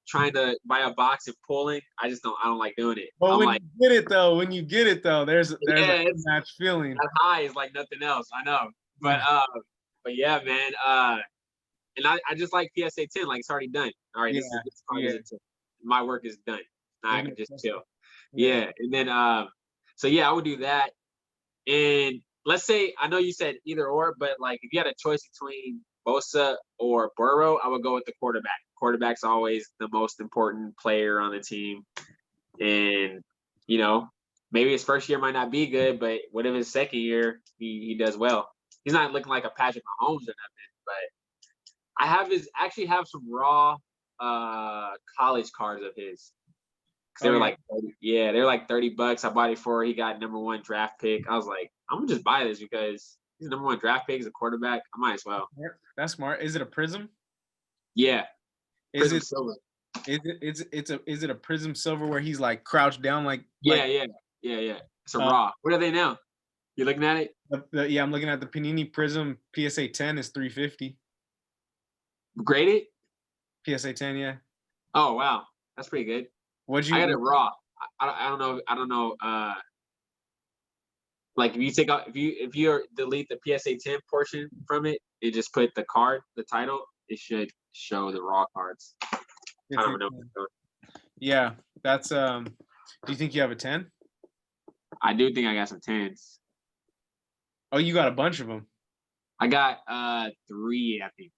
trying to buy a box and pulling. I don't like doing it. But I'm when like, you get it though, there's yeah, a match feeling. that high is like nothing else. I know, but yeah, man. And I just like PSA 10. Like it's already done. All right, this card is 10. My work is done. Now I can just chill. Yeah, and then so yeah, I would do that. And let's say I know you said either or, but like if you had a choice between Bosa or Burrow, I would go with the quarterback. Quarterback's always the most important player on the team. And you know, maybe his first year might not be good, but what if his second year he does well? He's not looking like a Patrick Mahomes or nothing, but I actually have some raw college cards of his. They were like, they were like $30. I bought it for he got #1 draft pick. I was like, I'm gonna just buy this because he's #1 draft pick. He's a quarterback. I might as well. That's smart. Is it a prism? Yeah. Prism silver. Is it a prism silver where he's like crouched down like? Yeah. It's a raw. What are they now? You looking at it? Yeah, I'm looking at the Panini Prism PSA 10 is $350. Graded? PSA 10, yeah. Oh wow, that's pretty good. I got it raw. I don't know. Like if you delete the PSA 10 portion from it and just put the card, the title, it should show the raw cards. I don't know. Yeah, that's do you think you have a 10? I do think I got some 10s. Oh, you got a bunch of them. I got 3, I think.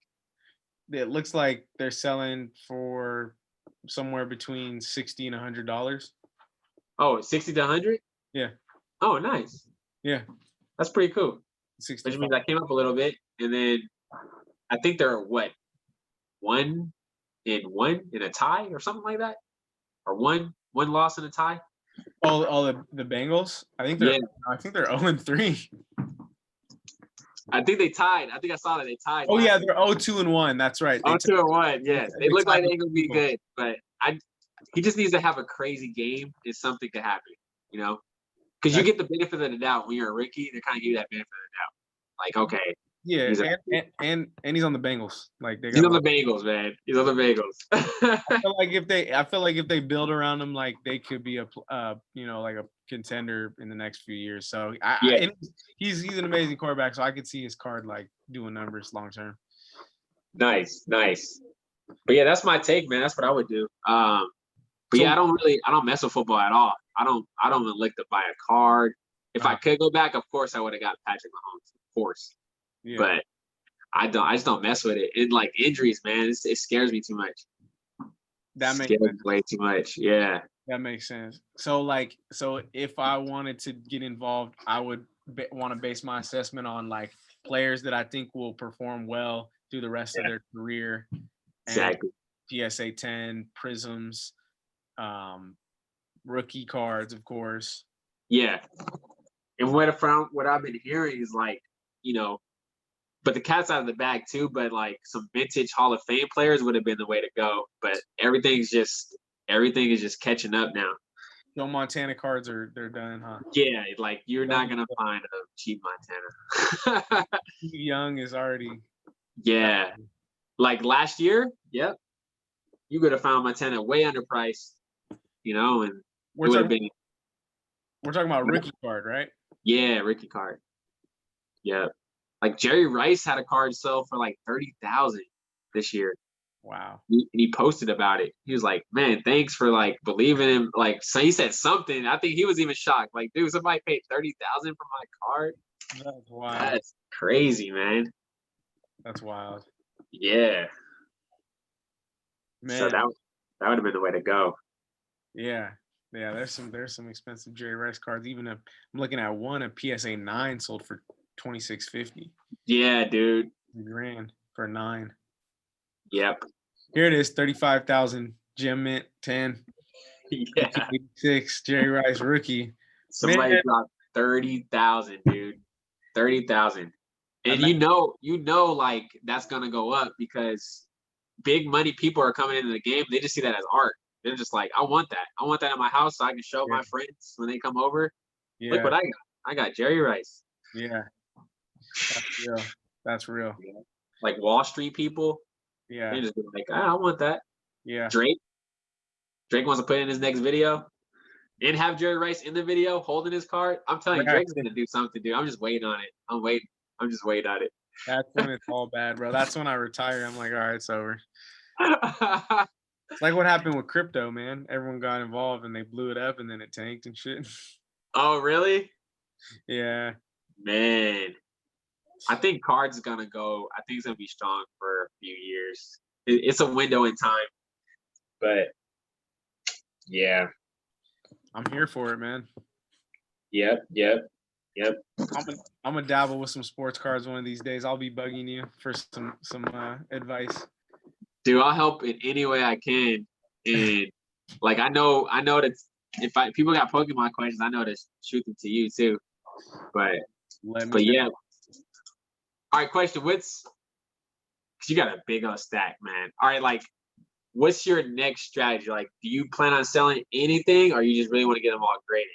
It looks like they're selling for somewhere between $60 and $100. Oh, 60 to 100? Yeah. Oh, nice. Yeah. That's pretty cool. 65. Which means I came up a little bit, and then I think they're what, 1-1 in a tie or something like that, or one loss in a tie. Oh, the Bengals. I think they're 0-3. I think they tied. I think I saw that they tied. Oh yeah, they're 0-2-1. That's right. 0-2-1. Yes, they look like they're gonna be good, but he just needs to have a crazy game, and something could happen. You know, because you get the benefit of the doubt when you're a rookie. They kind of give you that benefit of the doubt. Like, okay. Yeah, and he's on the Bengals. Like he's on the Bengals, man. He's on the Bengals. I feel like if they build around him, like they could be a like a contender in the next few years. So he's an amazing quarterback. So I could see his card like doing numbers long term. Nice. But yeah, that's my take, man. That's what I would do. But yeah, I don't mess with football at all. I don't even look to buy a card. If I could go back, of course I would have got Patrick Mahomes, of course. Yeah. But I just don't mess with it. And like injuries, man, it scares me too much. That makes sense. Way too much. Yeah. That makes sense. So if I wanted to get involved, I would want to base my assessment on like players that I think will perform well through the rest of their career. Exactly. PSA 10, prisms, rookie cards, of course. Yeah. And what I've been hearing is like, but the cat's out of the bag too. But like some vintage Hall of Fame players would have been the way to go. But everything is just catching up now. No Montana cards they're done, huh? Yeah, like you're not gonna find a cheap Montana. Young is already. Yeah, like last year. Yep, you could have found Montana way underpriced. And we're talking about rookie card, right? Yeah, rookie card. Yeah. Like Jerry Rice had a card sell for like $30,000 this year. Wow. He posted about it. He was like, "Man, thanks for like believing him." Like, so he said something. I think he was even shocked. Like, dude, somebody paid $30,000 for my card. That's wild. That's crazy, man. That's wild. Yeah. Man. So that would have been the way to go. Yeah. Yeah. There's some expensive Jerry Rice cards. Even I'm looking at one, a PSA 9 sold for $26.50. Yeah, dude. $1,000 for 9. Yep. Here it is, 35,000 Gem Mint 10. Yeah. 6 Jerry Rice rookie. Somebody dropped 30,000, dude. 30,000. And like that's gonna go up because big money people are coming into the game. They just see that as art. They're just like, I want that. I want that in my house so I can show my friends when they come over. Yeah. Look what I got. I got Jerry Rice. Yeah. That's real. Yeah. like Wall Street people. Yeah. They just be like, I want that. Yeah. Drake wants to put in his next video and have Jerry Rice in the video holding his card. I'm telling you, Right. Drake's gonna do something, dude. I'm just waiting on it. I'm just waiting on it. That's when it's all bad, bro. That's when I retire. I'm like, all right, it's over. It's like what happened with crypto, man. Everyone got involved and they blew it up and then it tanked and shit. Oh, really? Yeah. Man, I think cards is gonna go. I think it's gonna be strong for a few years. It's a window in time, but yeah. I'm here for it, man. Yep. I'm gonna dabble with some sports cards one of these days. I'll be bugging you for some advice. Dude, I'll help in any way I can. And like I know that if people got Pokemon questions, I know to shoot them to you too. But yeah. All right, question. Cause you got a big old stack, man. All right, like what's your next strategy? Like, do you plan on selling anything or you just really want to get them all graded?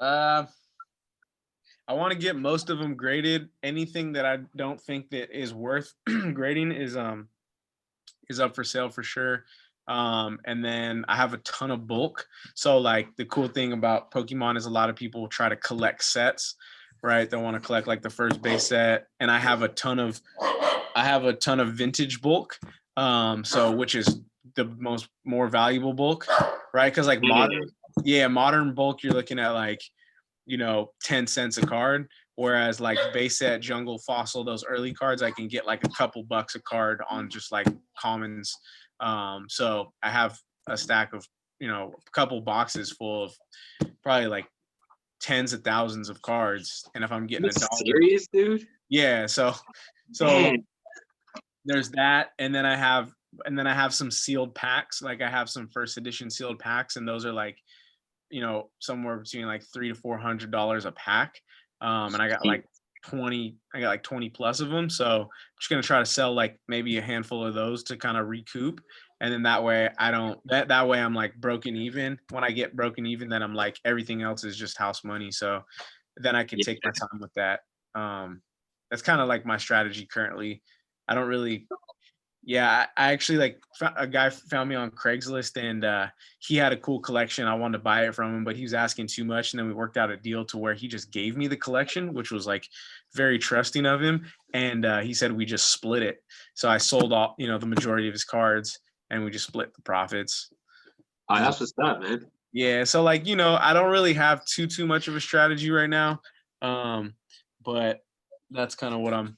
I want to get most of them graded. Anything that I don't think that is worth grading is up for sale for sure. And then I have a ton of bulk. So like the cool thing about Pokemon is a lot of people try to collect sets, right? They want to collect like the first base set, and I have a ton of vintage bulk. So which is the more valuable bulk, right? Because like modern bulk, you're looking at like 10 cents a card, whereas like base set, jungle, fossil, those early cards I can get like a couple bucks a card on just like commons. So I have a stack of a couple boxes full of probably like tens of thousands of cards, and if I'm getting $1, serious, dude? Yeah, so Man. There's that, and then I have some sealed packs. Like I have some first edition sealed packs, and those are like somewhere between like $300 to $400 a pack. And I got like 20 plus of them. So I'm just gonna try to sell like maybe a handful of those to kind of recoup. And then that way that way I'm like broken even. When I get broken even, then I'm like everything else is just house money. So then I can take my time with that. That's kind of like my strategy currently. I don't really I actually like a guy found me on Craigslist, and he had a cool collection. I wanted to buy it from him, but he was asking too much. And then we worked out a deal to where he just gave me the collection, which was like very trusting of him. And he said we just split it. So I sold all, the majority of his cards, and we just split the profits. Oh, that's what's up, man. Yeah. So like, I don't really have too much of a strategy right now. But that's kind of what I'm.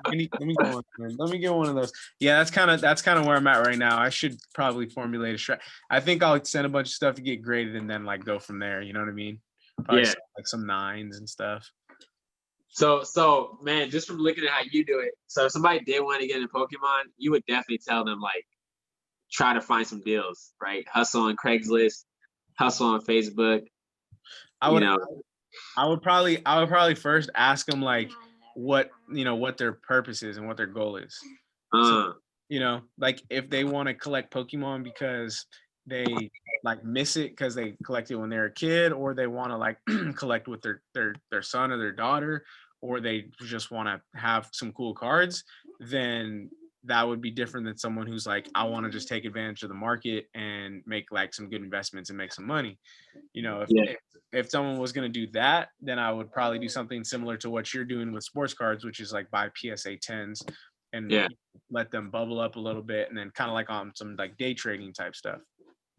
Let me get one of those. Yeah, that's kind of where I'm at right now. I should probably formulate a strat. I think I'll send a bunch of stuff to get graded and then like go from there. You know what I mean? Probably like some 9s and stuff. So man, just from looking at how you do it, so if somebody did want to get into Pokemon, you would definitely tell them like try to find some deals, right? Hustle on Craigslist, hustle on Facebook. I would probably first ask them like what their purpose is and what their goal is. So, like if they want to collect Pokemon because they like miss it because they collected when they were a kid, or they want to like collect with their son or their daughter, or they just want to have some cool cards, then that would be different than someone who's like, I want to just take advantage of the market and make like some good investments and make some money. If someone was going to do that, then I would probably do something similar to what you're doing with sports cards, which is like buy PSA 10s and let them bubble up a little bit, and then kind of like on some like day trading type stuff.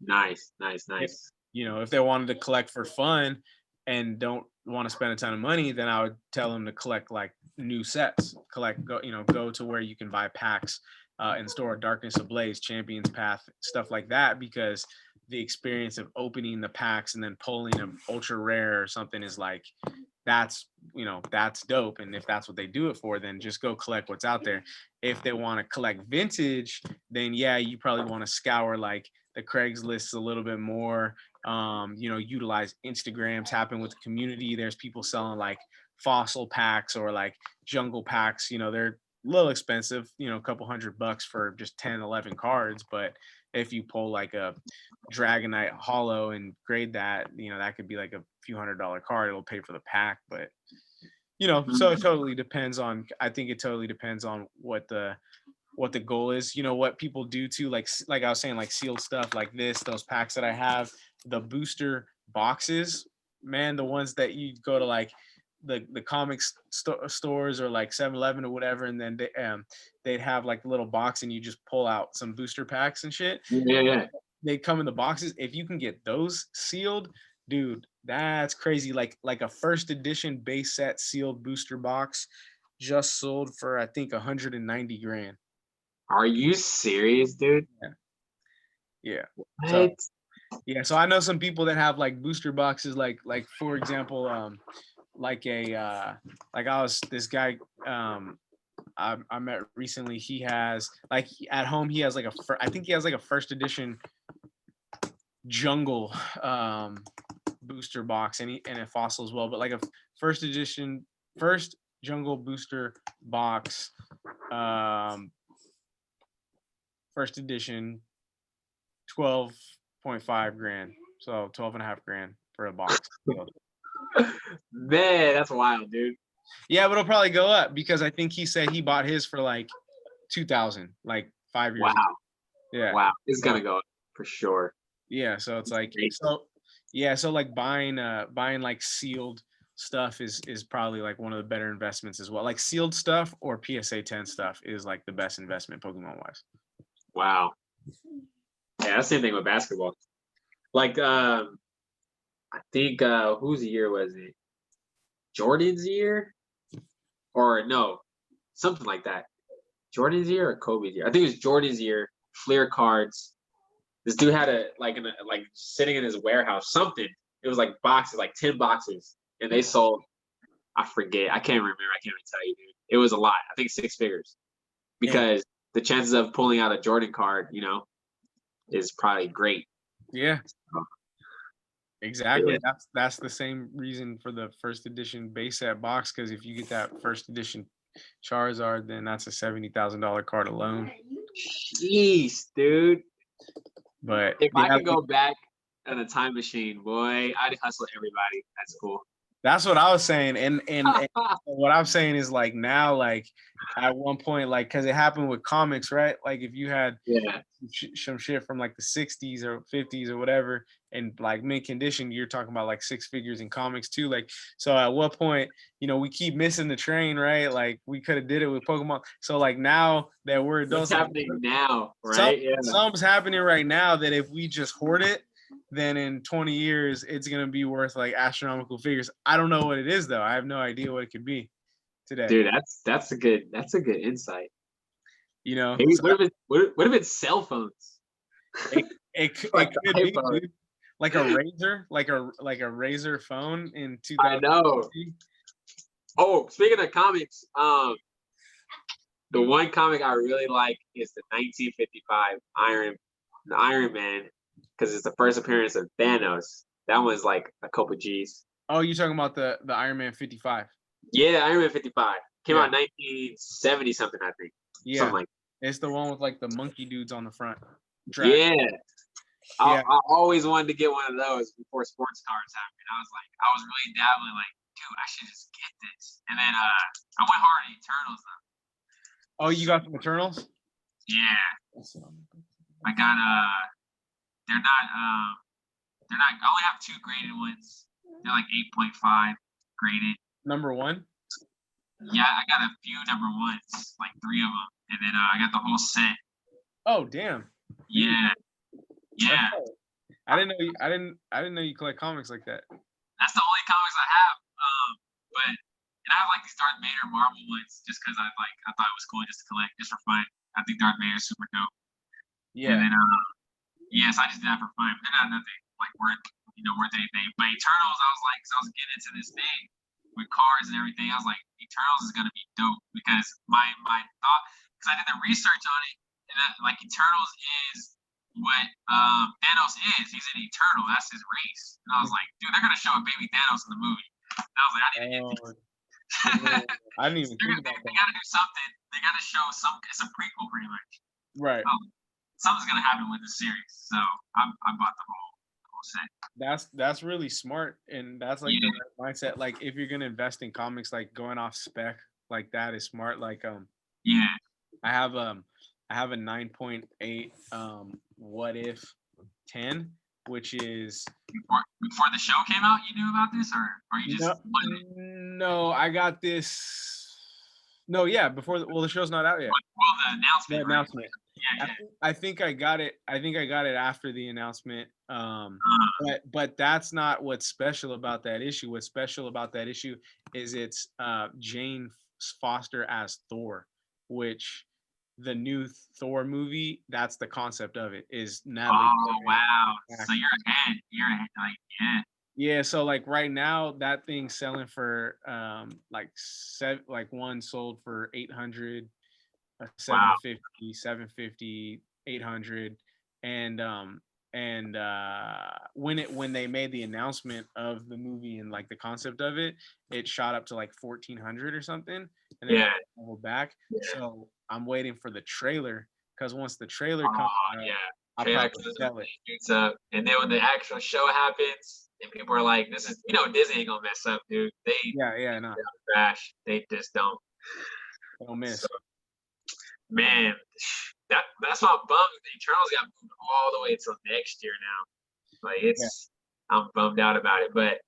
Nice. If they wanted to collect for fun and don't want to spend a ton of money, then I would tell them to collect like new sets. Go to where you can buy packs in store, Darkness Ablaze, Champions Path, stuff like that, because the experience of opening the packs and then pulling an ultra rare or something is like, that's dope. And if that's what they do it for, then just go collect what's out there. If they want to collect vintage, then you probably want to scour like the Craigslist a little bit more. Utilize Instagram, tap in with the community. There's people selling like fossil packs or like jungle packs. They're a little expensive, a couple $100 for just 10, 11 cards. But if you pull like a Dragonite holo and grade that, that could be like a few $100 card. It'll pay for the pack. But you know, so it totally depends on. I think it totally depends on what the goal is. You know, what people do too, like I was saying, like sealed stuff like this, those packs that I have, the booster boxes, man, the ones that you go to like the comics stores or like 7-Eleven or whatever, and then they'd have like a little box and you just pull out some booster packs and shit. Yeah, yeah. They come in the boxes. If you can get those sealed, dude, that's crazy. Like a first edition base set sealed booster box just sold for I think 190 grand. Are you serious, dude? Yeah. So What? yeah, so I know some people that have like booster boxes, like for example, like like I was this guy I met recently. He has like at home he has like I think he has like a first edition jungle booster box, and a fossil as well, but like a first jungle booster box, first edition, 12.5 grand, so 12.5 grand for a box. Man, that's wild, dude. Yeah, but it'll probably go up because I think he said he bought his for like 2,000 like 5 years ago. Wow. Yeah. Wow. It's gonna go up for sure. Yeah, so it's like so like buying like sealed stuff is probably like one of the better investments as well. Like sealed stuff or PSA 10 stuff is like the best investment Pokemon wise. Wow. Yeah, that's the same thing with basketball. Like I think whose year was it? Jordan's year? Or no, something like that. Jordan's year or Kobe's year? I think it was Jordan's year. Fleer cards. This dude had like sitting in his warehouse, something. It was like boxes, like 10 boxes. And they sold, I forget. I can't remember. I can't even tell you, dude. It was a lot. I think 6 figures. Because the chances of pulling out a Jordan card, you know, is probably great. Yeah. Exactly. Yeah. That's the same reason for the first edition base set box, because if you get that first edition Charizard, then that's a $70,000 card alone. Jeez, dude. But if I could go back in a time machine, boy, I'd hustle everybody. That's cool. That's what I was saying, and what I'm saying is like now, like at one point, like because it happened with comics, right? Like if you had some shit from like the 60s or 50s or whatever, and like mint condition, you're talking about like 6 figures in comics too. Like so, at what point, you know, we keep missing the train, right? Like we could have did it with Pokemon. So like now that we're adults, what's happening now, right? Something's happening right now that if we just hoard it, then in 20 years it's gonna be worth like astronomical figures. I don't know what it is though. I have no idea what it could be today. Dude, that's a good insight. You know, maybe what if it's cell phones? It could be, dude. Like a razor, like a razor phone in 2000. I know. Oh, speaking of comics, the one comic I really like is the 1955 Iron Man, because it's the first appearance of Thanos. That one's like a couple G's. Oh, you're talking about the Iron Man 55? Yeah, Iron Man 55 came out in 1970 something, I think. Yeah, something like that. It's the one with like the monkey dudes on the front. Yeah. I always wanted to get one of those before sports cards happened. I was really dabbling, like, dude, I should just get this. And then I went hard at Eternals though. Oh, you got some Eternals? Yeah. I got they're not I only have 2 graded ones. They're like 8.5 graded. Number 1? Yeah, I got a few number 1s, like 3 of them, and then I got the whole set. Oh damn. Yeah. Yeah. I didn't know you collect comics like that. That's the only comics I have. But and I have like these Darth Vader Marvel ones just because I thought it was cool just to collect, just for fun. I think Darth Vader is super dope. Yeah. And then so I just did that for fun. They're not nothing like worth anything. But Eternals, I was like, cause I was getting into this thing with cards and everything. I was like, Eternals is gonna be dope because my thought, because I did the research on it, and like Eternals is what Thanos is. He's an Eternal. That's his race. And I was like, dude, they're gonna show a baby Thanos in the movie. And I was like, I need to get this. I didn't even think about that. They gotta do something. They gotta show it's a prequel pretty much. Right. Something's gonna happen with the series. So I bought the whole That's really smart, and that's like the right mindset. Like if you're gonna invest in comics, like going off spec like that is smart. Like Yeah. I have I have a 9.8 what if 10, which is Before the show came out, you knew about this, or you just no, I got this. No, yeah, before well, the show's not out yet. well, the announcement. The announcement. Yeah, I think I got it. I think I got it after the announcement. But that's not what's special about that issue. What's special about that issue is it's Jane Foster as Thor, which the new Thor movie. That's the concept of it. Is Natalie. Oh wow! So you're ahead. You're ahead. Like yeah. So like right now, that thing's selling for like one sold for 800. 750 750 800 and when they made the announcement of the movie and like the concept of it, it shot up to like 1400 or something, and then pulled back. So I'm waiting for the trailer, because once the trailer comes out, I'll probably sell it. And then when the actual show happens and people are like, this is, Disney ain't gonna mess up, dude. They no crash. They just don't miss. So, man, that's why I'm bummed. The Eternals got moved all the way until next year now. Like I'm bummed out about it. But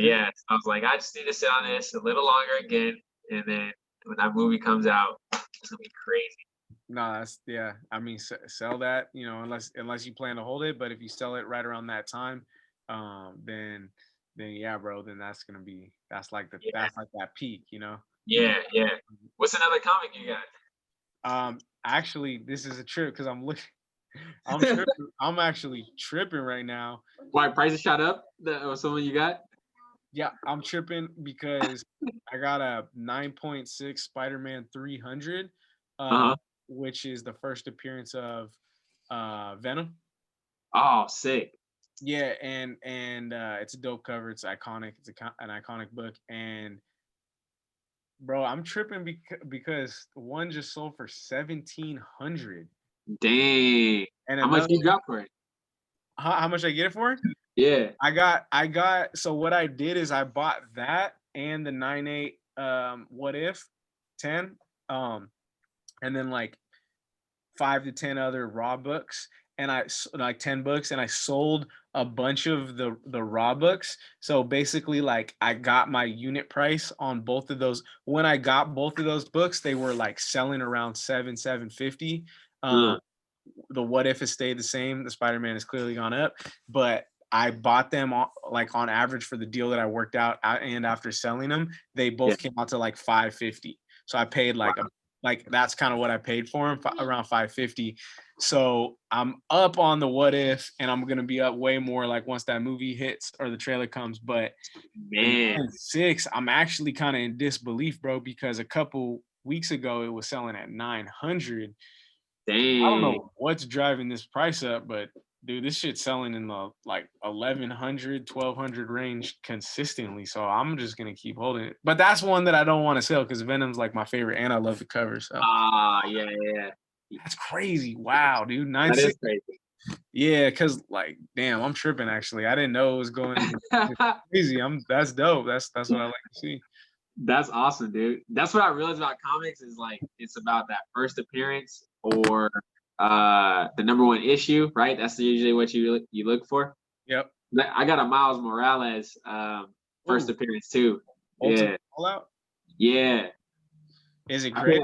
yeah, I was like, I just need to sit on this a little longer again, and then when that movie comes out, it's gonna be crazy. No, that's I mean, sell that, unless you plan to hold it. But if you sell it right around that time, then yeah, bro, then that's like that peak, Yeah. What's another comic you got? Actually, this is a trip because I'm looking. I'm tripping. I'm actually tripping right now. Why prices shot up? Someone you got? Yeah, I'm tripping because I got a 9.6 Spider-Man 300, which is the first appearance of Venom. Oh, sick. Yeah, and it's a dope cover. It's iconic. It's an iconic book, and bro, I'm tripping because one just sold for 1,700. Dang. And how much you got for it? How much I get it for? Yeah. I got. So what I did is I bought that and the 9.8 what if 10 and then like 5 to 10 other raw books, and I like 10 books, and I sold a bunch of the raw books. So basically, like, I got my unit price on both of those. When I got both of those books, they were like selling around 750. The what if has stayed the same. The Spider-Man has clearly gone up, but I bought them on average for the deal that I worked out, and after selling them, they both came out to like 550. So I paid like that's kind of what I paid for them, around 550. So I'm up on the what if, and I'm gonna be up way more like once that movie hits or the trailer comes. But man, 6, I'm actually kind of in disbelief, bro, because a couple weeks ago it was selling at 900. Dang. I don't know what's driving this price up, but dude, this shit's selling in the like 1,100, 1,200 range consistently. So I'm just gonna keep holding it. But that's one that I don't want to sell because Venom's like my favorite, and I love the cover. So yeah. That's crazy. Wow, dude. That is crazy. Yeah, because like, damn, I'm tripping actually. I didn't know it was going crazy. That's dope. That's what I like to see. That's awesome, dude. That's what I realized about comics is like it's about that first appearance or the number one issue, right? That's usually what you look for. Yep. I got a Miles Morales first appearance too. Ultimate Fallout? Yeah. Is it great?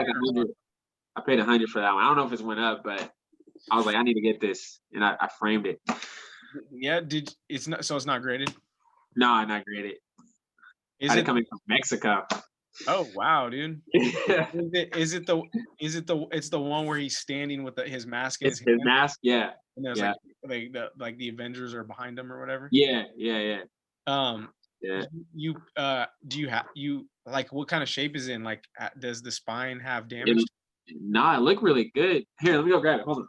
I paid 100 for that one. I don't know if it's went up, but I was like, I need to get this, and I framed it. Yeah. It's not graded? No, not graded. Is it coming from Mexico? Oh wow, dude! It's the one where he's standing with his mask in his hand? Mask, yeah. And there's like the Avengers are behind him or whatever. Yeah. You like what kind of shape is it in? Like, does the spine have damage? Nah, it looked really good. Here, let me go grab it. Hold on.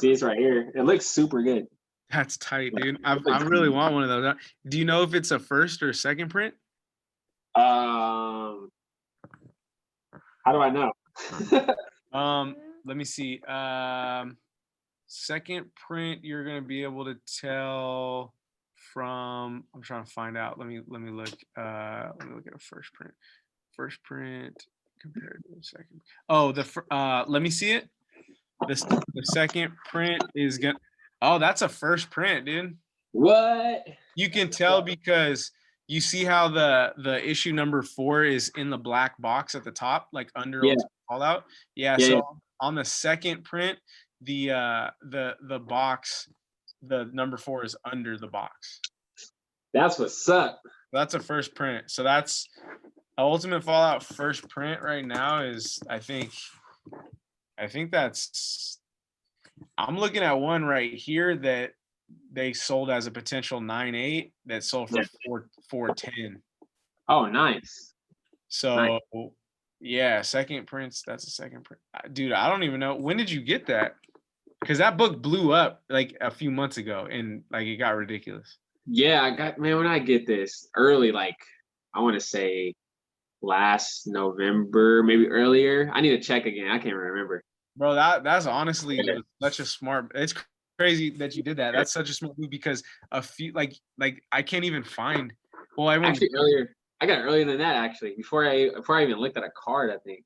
See, it's right here. It looks super good. That's tight, dude. I really want one of those. Do you know if it's a first or second print? How do I know? Let me see. Second print, you're gonna be able to tell from. I'm trying to find out. Let me look. Let me look at a first print. First print compared to the second. Oh, let me see it. The second print is gonna. Oh, that's a first print, dude. What? You can tell because you see how the issue number 4 is in the black box at the top, like under Yeah. Fallout. Yeah. Yeah, So yeah. on the second print, the box, the number 4 is under the box. That's what's up. That's a first print. So that's Ultimate Fallout first print right now is I think that's I'm looking at one right here that they sold as a potential 9.8 that sold for Yeah. 410. Oh, nice. So yeah, second prints. That's a second print, dude. I don't even know when did you get that because that book blew up like a few months ago and like it got ridiculous. Yeah, when I get this early, like I want to say last November, maybe earlier. I need to check again. I can't remember. Bro, that's honestly such a smart. It's crazy that you did that. That's such a smart move because a few like I can't even find. Well, Actually, earlier. I got it earlier than that. Actually, before I even looked at a card, I think.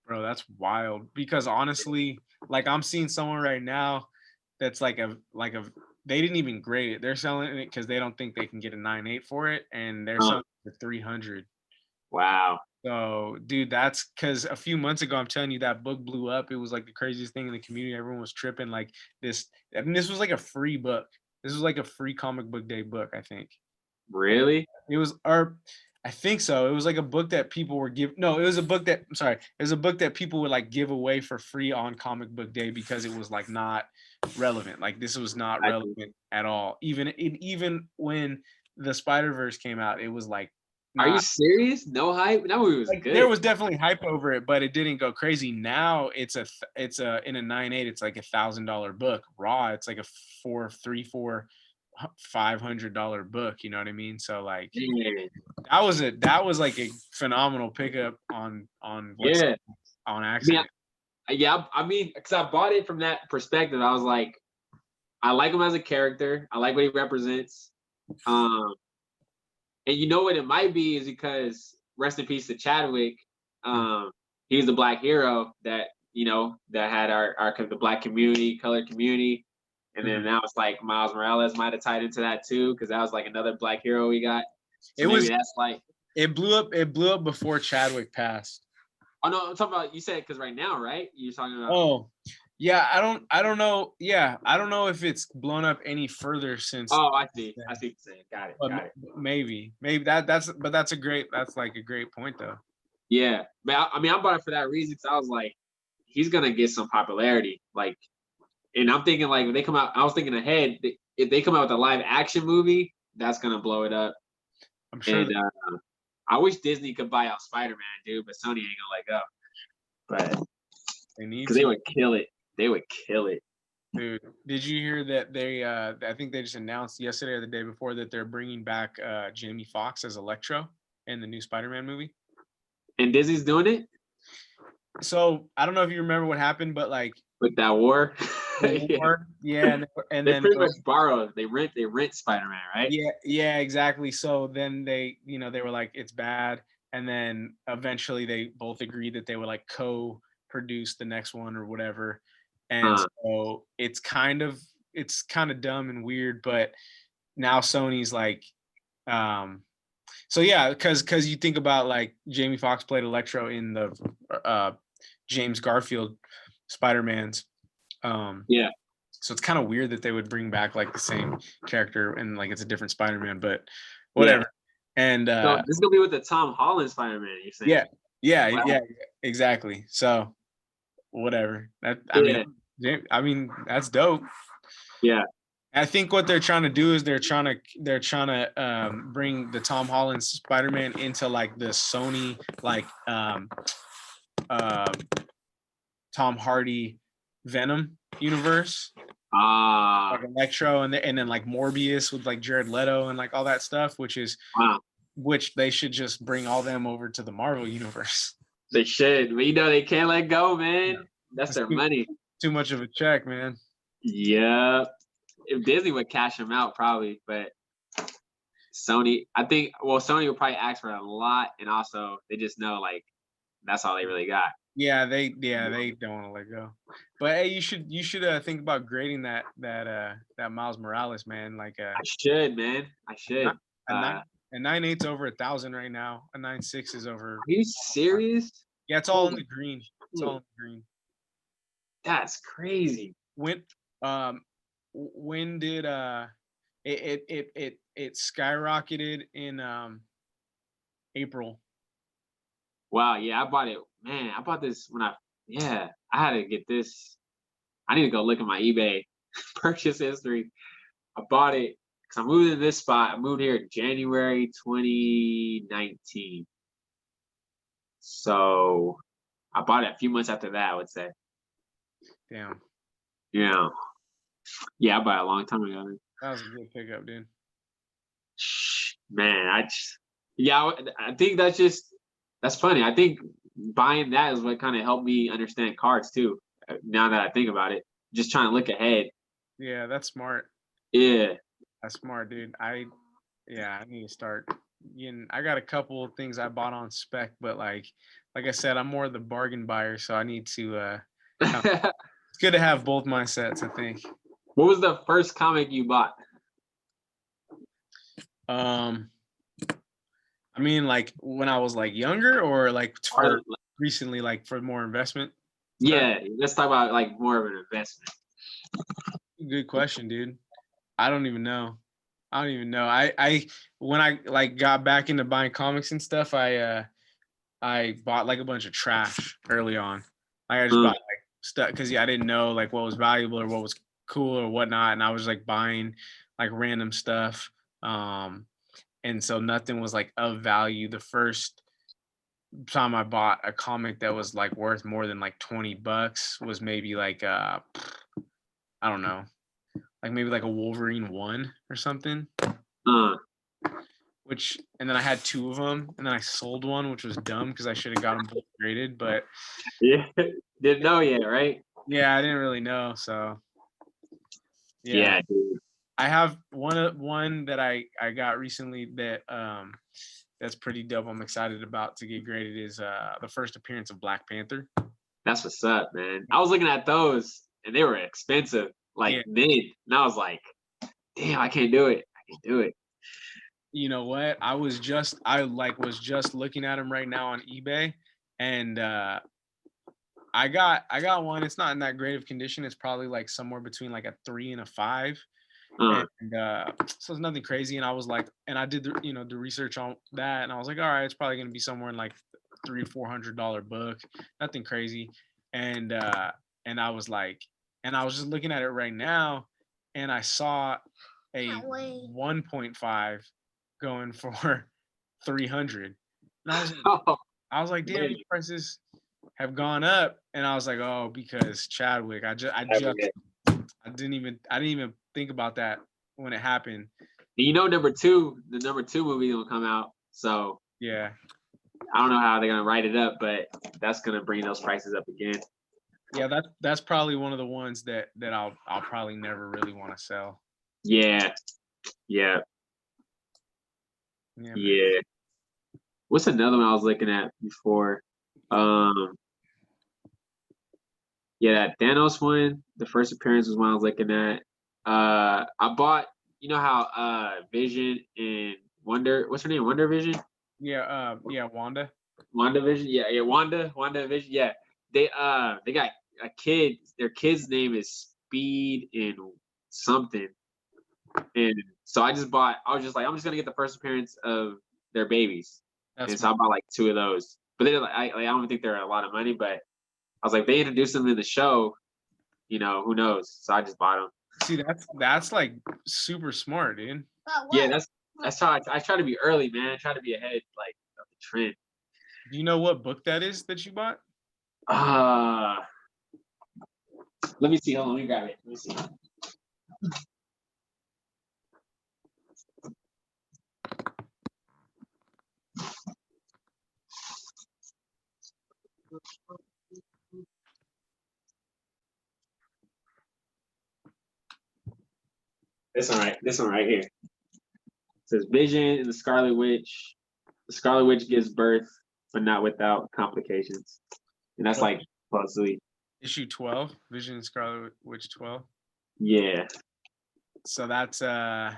Bro, that's wild. Because honestly, like I'm seeing someone right now that's like a they didn't even grade it. They're selling it because they don't think they can get a 9.8 for it, and they're selling it for 300. Wow. So, dude, that's because a few months ago, I'm telling you, that book blew up. It was like the craziest thing in the community. Everyone was tripping. Like this, I mean, this was like a free book. This was like a free comic book day book, I think. Really? It was, or I think so. It was like a book that people were No, it was a book that I'm sorry. It was a book that people would like give away for free on comic book day because it was like not relevant. Like this was not relevant at all. Even when the Spider-Verse came out, it was like Are you serious? No hype? That movie was like good. there was definitely hype over it, but it didn't go crazy. Now it's a in a 9.8, it's like $1,000 book. Raw, it's like a $500 book. You know what I mean? So like that was like a phenomenal pickup on on accident. I mean, because I bought it from that perspective. I was like, I like him as a character. I like what he represents. And you know what it might be is because rest in peace to Chadwick. He was the black hero that that had our the black community, colored community, and then now it's like Miles Morales might have tied into that too because that was like another black hero we got. So that's like it blew up. It blew up before Chadwick passed. Oh no, I'm talking about you said because right now, right? You're talking about. Oh, yeah. I don't know. Yeah, I don't know if it's blown up any further since. Oh, I see. I see what you're saying. Got it. Maybe that's like a great point though. Yeah, but I mean, I bought it for that reason because I was like, he's gonna get some popularity. Like, and I'm thinking like if they come out, I was thinking ahead. If they come out with a live action movie, that's gonna blow it up. I'm sure. And I wish Disney could buy out Spider-Man, dude, but Sony ain't gonna let go. But they need because they would kill it. They would kill it. Dude, did you hear that they? I think they just announced yesterday or the day before that they're bringing back Jamie Foxx as Electro in the new Spider-Man movie. And Disney's doing it. So I don't know if you remember what happened, but like with that war. Yeah, and they then pretty much borrow. They rent Spider-Man, right? Yeah, exactly. So then they were like, it's bad, and then eventually they both agreed that they would like co-produce the next one or whatever. And so it's kind of dumb and weird, but now Sony's like, so yeah, because you think about like Jamie Foxx played Electro in the James Garfield Spider-Man's. Yeah. So it's kind of weird that they would bring back like the same character and like it's a different Spider-Man, but whatever. Yeah. And so this is gonna be with the Tom Holland Spider-Man, you're saying? Yeah, exactly. So whatever. I mean that's dope. Yeah. I think what they're trying to do is they're trying to bring the Tom Holland Spider-Man into like the Sony like Tom Hardy Venom universe. Ah, like Electro, and then like Morbius with like Jared Leto and like all that stuff, wow. which they should just bring all them over to the Marvel universe. They should, but they can't let go, man. That's It's their money. too much of a check, man. Yeah. If Disney would cash them out, probably, but Sony, I think, well, Sony would probably ask for a lot, and also they just know like that's all they really got. Yeah, they don't want to let go. But hey, you should think about grading that Miles Morales, man. Like I should, man. I should. a 9.8's over 1,000 right now. A 9.6 is over. Are you serious? Yeah, it's all in the green. It's all in the green. That's crazy. When did it skyrocketed in April. Wow, yeah, I bought it. Man, I bought this when I had to get this. I need to go look at my eBay purchase history. I bought it because I moved in this spot. I moved here in January 2019. So I bought it a few months after that, I would say. Damn. Yeah. Yeah, I bought it a long time ago. That was a good pickup, dude. Man, I think that's funny. I think buying that is what kind of helped me understand cards too. Now that I think about it, just trying to look ahead. Yeah, that's smart. Yeah. That's smart, dude. I need to start. I got a couple of things I bought on spec, but like I said, I'm more the bargain buyer, so I need to. It's good to have both mindsets, I think. What was the first comic you bought? I mean, like when I was like younger, or like for recently, like for more investment. Yeah, let's talk about like more of an investment. Good question, dude. I don't even know. I when I like got back into buying comics and stuff, I bought like a bunch of trash early on. Like I just bought like stuff because I didn't know like what was valuable or what was cool or whatnot, and I was like buying like random stuff. And so nothing was like of value. The first time I bought a comic that was like worth more than like $20 was maybe like I don't know, like maybe like a Wolverine 1 or something. And then I had 2 of them, and then I sold one, which was dumb because I should have got them both graded. But yeah, didn't know yet, right? Yeah, I didn't really know. So yeah, dude. I have one that I got recently that that's pretty dope. I'm excited about to get graded is the first appearance of Black Panther. That's what's up, man. I was looking at those and they were expensive, like mid, and I was like, damn, I can't do it. I can't do it. You know what? I was just looking at them right now on eBay, and I got one. It's not in that great of condition. It's probably like somewhere between like a 3 and a 5. And so it's nothing crazy. And I was like, and I did the research on that, and I was like, all right, it's probably gonna be somewhere in like $300-400 book, nothing crazy. And I was like, and I was just looking at it right now, and I saw a 1.5 going for 300. And I was like, damn, these prices have gone up. And I was like, oh, because Chadwick. I didn't even think about that when it happened. The number two movie will come out. So yeah, I don't know how they're gonna write it up, but that's gonna bring those prices up again. Yeah, that's probably one of the ones that I'll probably never really want to sell. Yeah. What's another one I was looking at before? That Thanos one. The first appearance was one I was looking at. I bought. You know how Vision and Wonder. What's her name? Wonder Vision. Yeah. Wanda. Wanda Vision. Yeah. Wanda Vision. Yeah. They got a kid. Their kid's name is Speed and something. And so I was just like, I'm just gonna get the first appearance of their babies. So I bought like 2 of those. But they're like, I don't think they're a lot of money, but I was like, they introduced them in the show, who knows? So I just bought them. See, that's like super smart, dude. Yeah, that's how I try to be early, man. I try to be ahead like of the trend. Do you know what book that is that you bought? Let me see. Hold on, let me grab it. Let me see. This one right here. It says Vision and the Scarlet Witch. The Scarlet Witch gives birth, but not without complications. And that's like supposedly issue 12, Vision and Scarlet Witch 12. Yeah. So that's damn,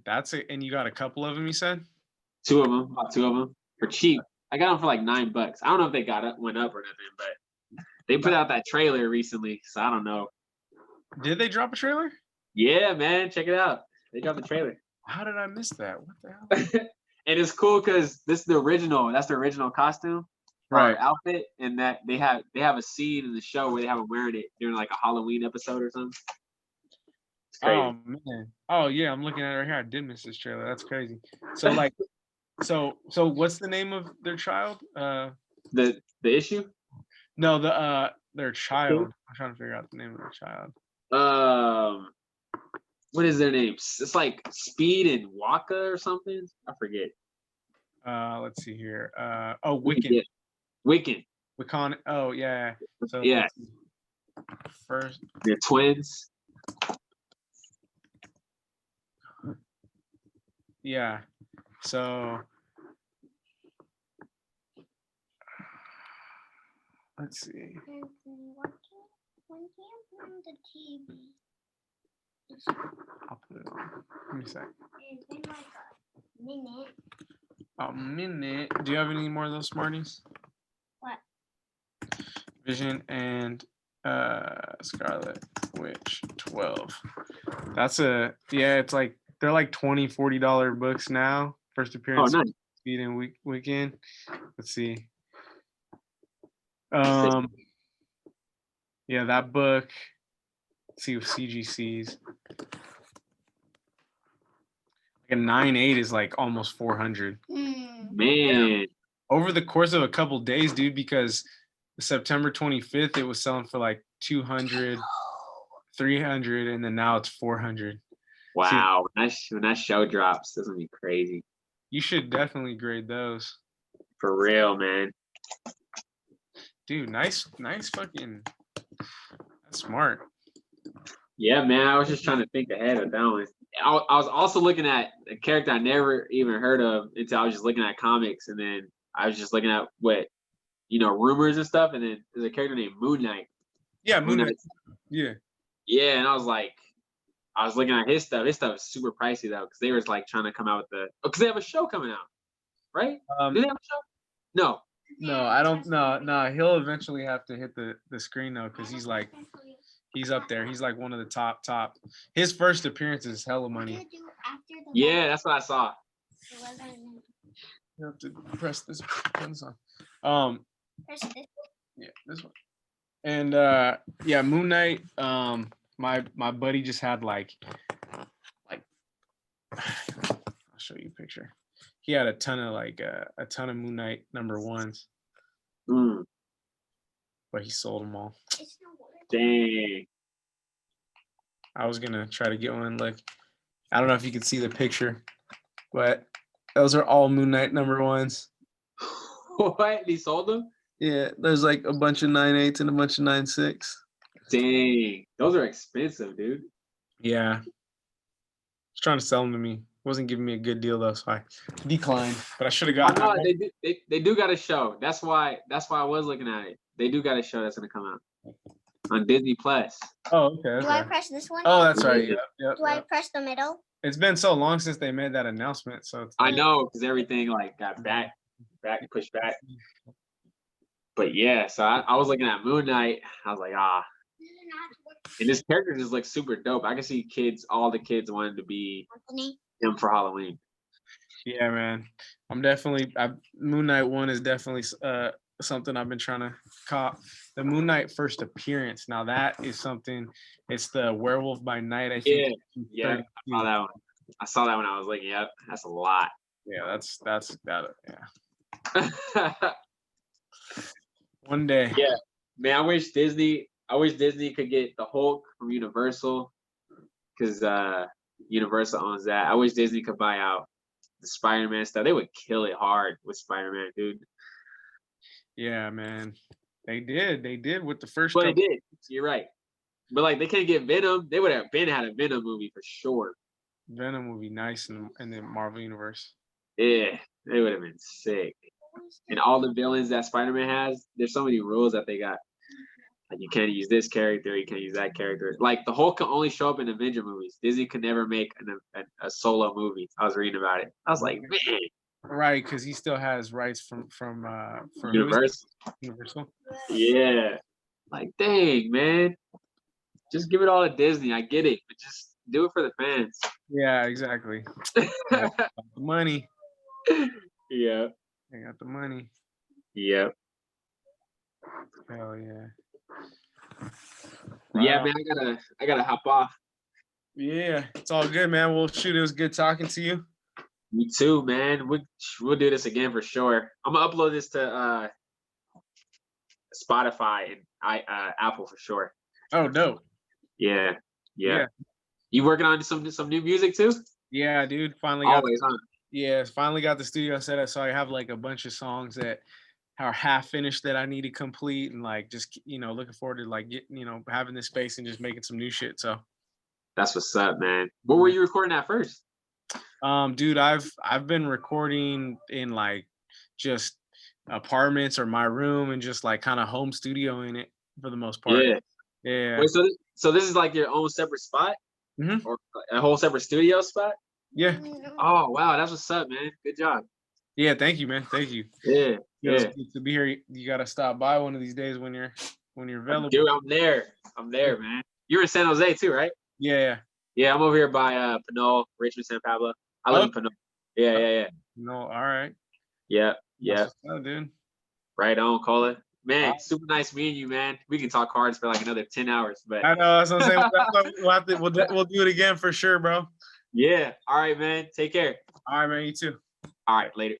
that's it. And you got a couple of them, you said? About two of them for cheap. I got them for like $9. I don't know if they went up or nothing, but they put out that trailer recently, so I don't know. Did they drop a trailer? Yeah, man, check it out. They dropped the trailer. How did I miss that? What the hell? And it's cool because this is the original. That's the original costume, Right? Outfit, and that they have a scene in the show where they have them wearing it during like a Halloween episode or something. It's crazy. Oh man. Oh yeah, I'm looking at it right here. I did miss this trailer. That's crazy. So like, so what's the name of their child? The issue? No, their child. I'm trying to figure out the name of their child. What is their names? It's like Speed and Waka or something. I forget. Let's see here. Wiccan. Wiccan. Oh yeah. So yeah. First, they're twins. Yeah. So let's see. When he on the TV. I'll put it on. Give me a sec. It's been like a minute. A minute. Do you have any more of those Smarties? What? Vision and Scarlet Witch 12. That's it's like they're like $20-$40 books now. First appearance. Oh, nice. Speed and Weekend. Let's see. Yeah, that book. Let's see with CGCs. Like a 9.8 is like almost 400. Man. Over the course of a couple days, dude, because September 25th, it was selling for like 200, 300, and then now it's 400. Wow. When that show drops, this is gonna be crazy. You should definitely grade those. For real, man. Dude, nice fucking. That's smart. Yeah, man. I was just trying to think ahead of that one. I was also looking at a character I never even heard of until I was just looking at comics, and then I was just looking at what, rumors and stuff, and then there's a character named Moon Knight. Yeah, Moon Knight. Yeah. Yeah, and I was looking at his stuff. His stuff is super pricey though, because they were like trying to come out with because they have a show coming out, right? Do they have a show? No. No, I don't. No. He'll eventually have to hit the screen though, because he's up there. He's like one of the top. His first appearance is hella money. Yeah, that's what I saw. You have to press this button on. Press this one? Yeah, this one. And yeah, Moon Knight. My buddy just had like I'll show you a picture. He had a ton of Moon Knight #1s. But he sold them all. Dang. I was gonna try to get one. Like, I don't know if you can see the picture, but those are all Moon Knight #1s. What? He sold them? Yeah, there's like a bunch of 9.8s and a bunch of 9.6. Dang, those are expensive, dude. Yeah. He's trying to sell them to me. Wasn't giving me a good deal though, so I declined. But I should have gotten. No, they do got a show. That's why I was looking at it. They do got a show that's gonna come out on Disney Plus. Oh, okay. Do I press this one? Oh, that's right. Yep. Do I press the middle? It's been so long since they made that announcement, so it's I know, because everything like got pushed back. But yeah, so I was looking at Moon Knight. I was like, and this character just looks super dope. I can see all the kids wanting to be him for Halloween. Yeah, man. Moon Knight 1 is definitely something I've been trying to cop. The Moon Knight first appearance. Now that is something. It's the Werewolf by Night. I think. Yeah. I saw that one. I saw that when I was looking. Yep, that's a lot. Yeah, that's that. Yeah. One day. Yeah, man. I wish Disney I wish Disney could get the Hulk from Universal, because Universal owns that. I wish Disney could buy out the Spider-Man stuff. They would kill it hard with Spider-Man, dude. Yeah, man. They did. They did with the first But they couple. did. You're right. But like they can't get Venom. They would have been had a Venom movie for sure. Venom would be nice in the Marvel universe. Yeah, they would have been sick. And all the villains that Spider-Man has, there's so many rules that they got. Like you can't use this character, you can't use that character. Like the Hulk can only show up in Avenger movies. Disney could never make a solo movie. I was reading about it. I was like, man, Right, because he still has rights from who is Universal. it? Universal. Yeah. Like, dang, man. Just give it all to Disney. I get it, but just do it for the fans. Yeah, exactly. Got the money. Yeah. They got the money. Yep. Hell yeah. Yeah, Wow. man. I gotta hop off. Yeah, it's all good, man. Well, shoot, it was good talking to you. Me too, man. We'll do this again for sure. I'm gonna upload this to Spotify and Apple for sure. Oh, dope. Yeah. Yeah. You working on some new music too? Yeah, dude. Finally got Always, huh? yeah, finally got the studio set up. So I have like a bunch of songs that are half finished that I need to complete, and like just looking forward to like having this space and just making some new shit. So That's what's up, man. Where were you recording at first? dude, I've been recording in like just apartments or my room and just like kind of home studio in it for the most part. Yeah. Yeah. Wait, so this is like your own separate spot, or a whole separate studio spot? Yeah. Oh wow, that's what's up, man. Good job. Yeah, thank you, man. Thank you. Yeah. It's good to be here. You gotta stop by one of these days when you're available. Dude, I'm there, man. You're in San Jose too, right? Yeah. Yeah, I'm over here by Pinole, Richmond, San Pablo. I live in Pinole. Yeah. No, all right. Yeah. That's what's up, dude. Right on, Cola. Man, super nice meeting you, man. We can talk cards for like another 10 hours, but I know that's what I'm saying. We'll do it again for sure, bro. yeah. All right, man. Take care. All right, man. You too. All right, later.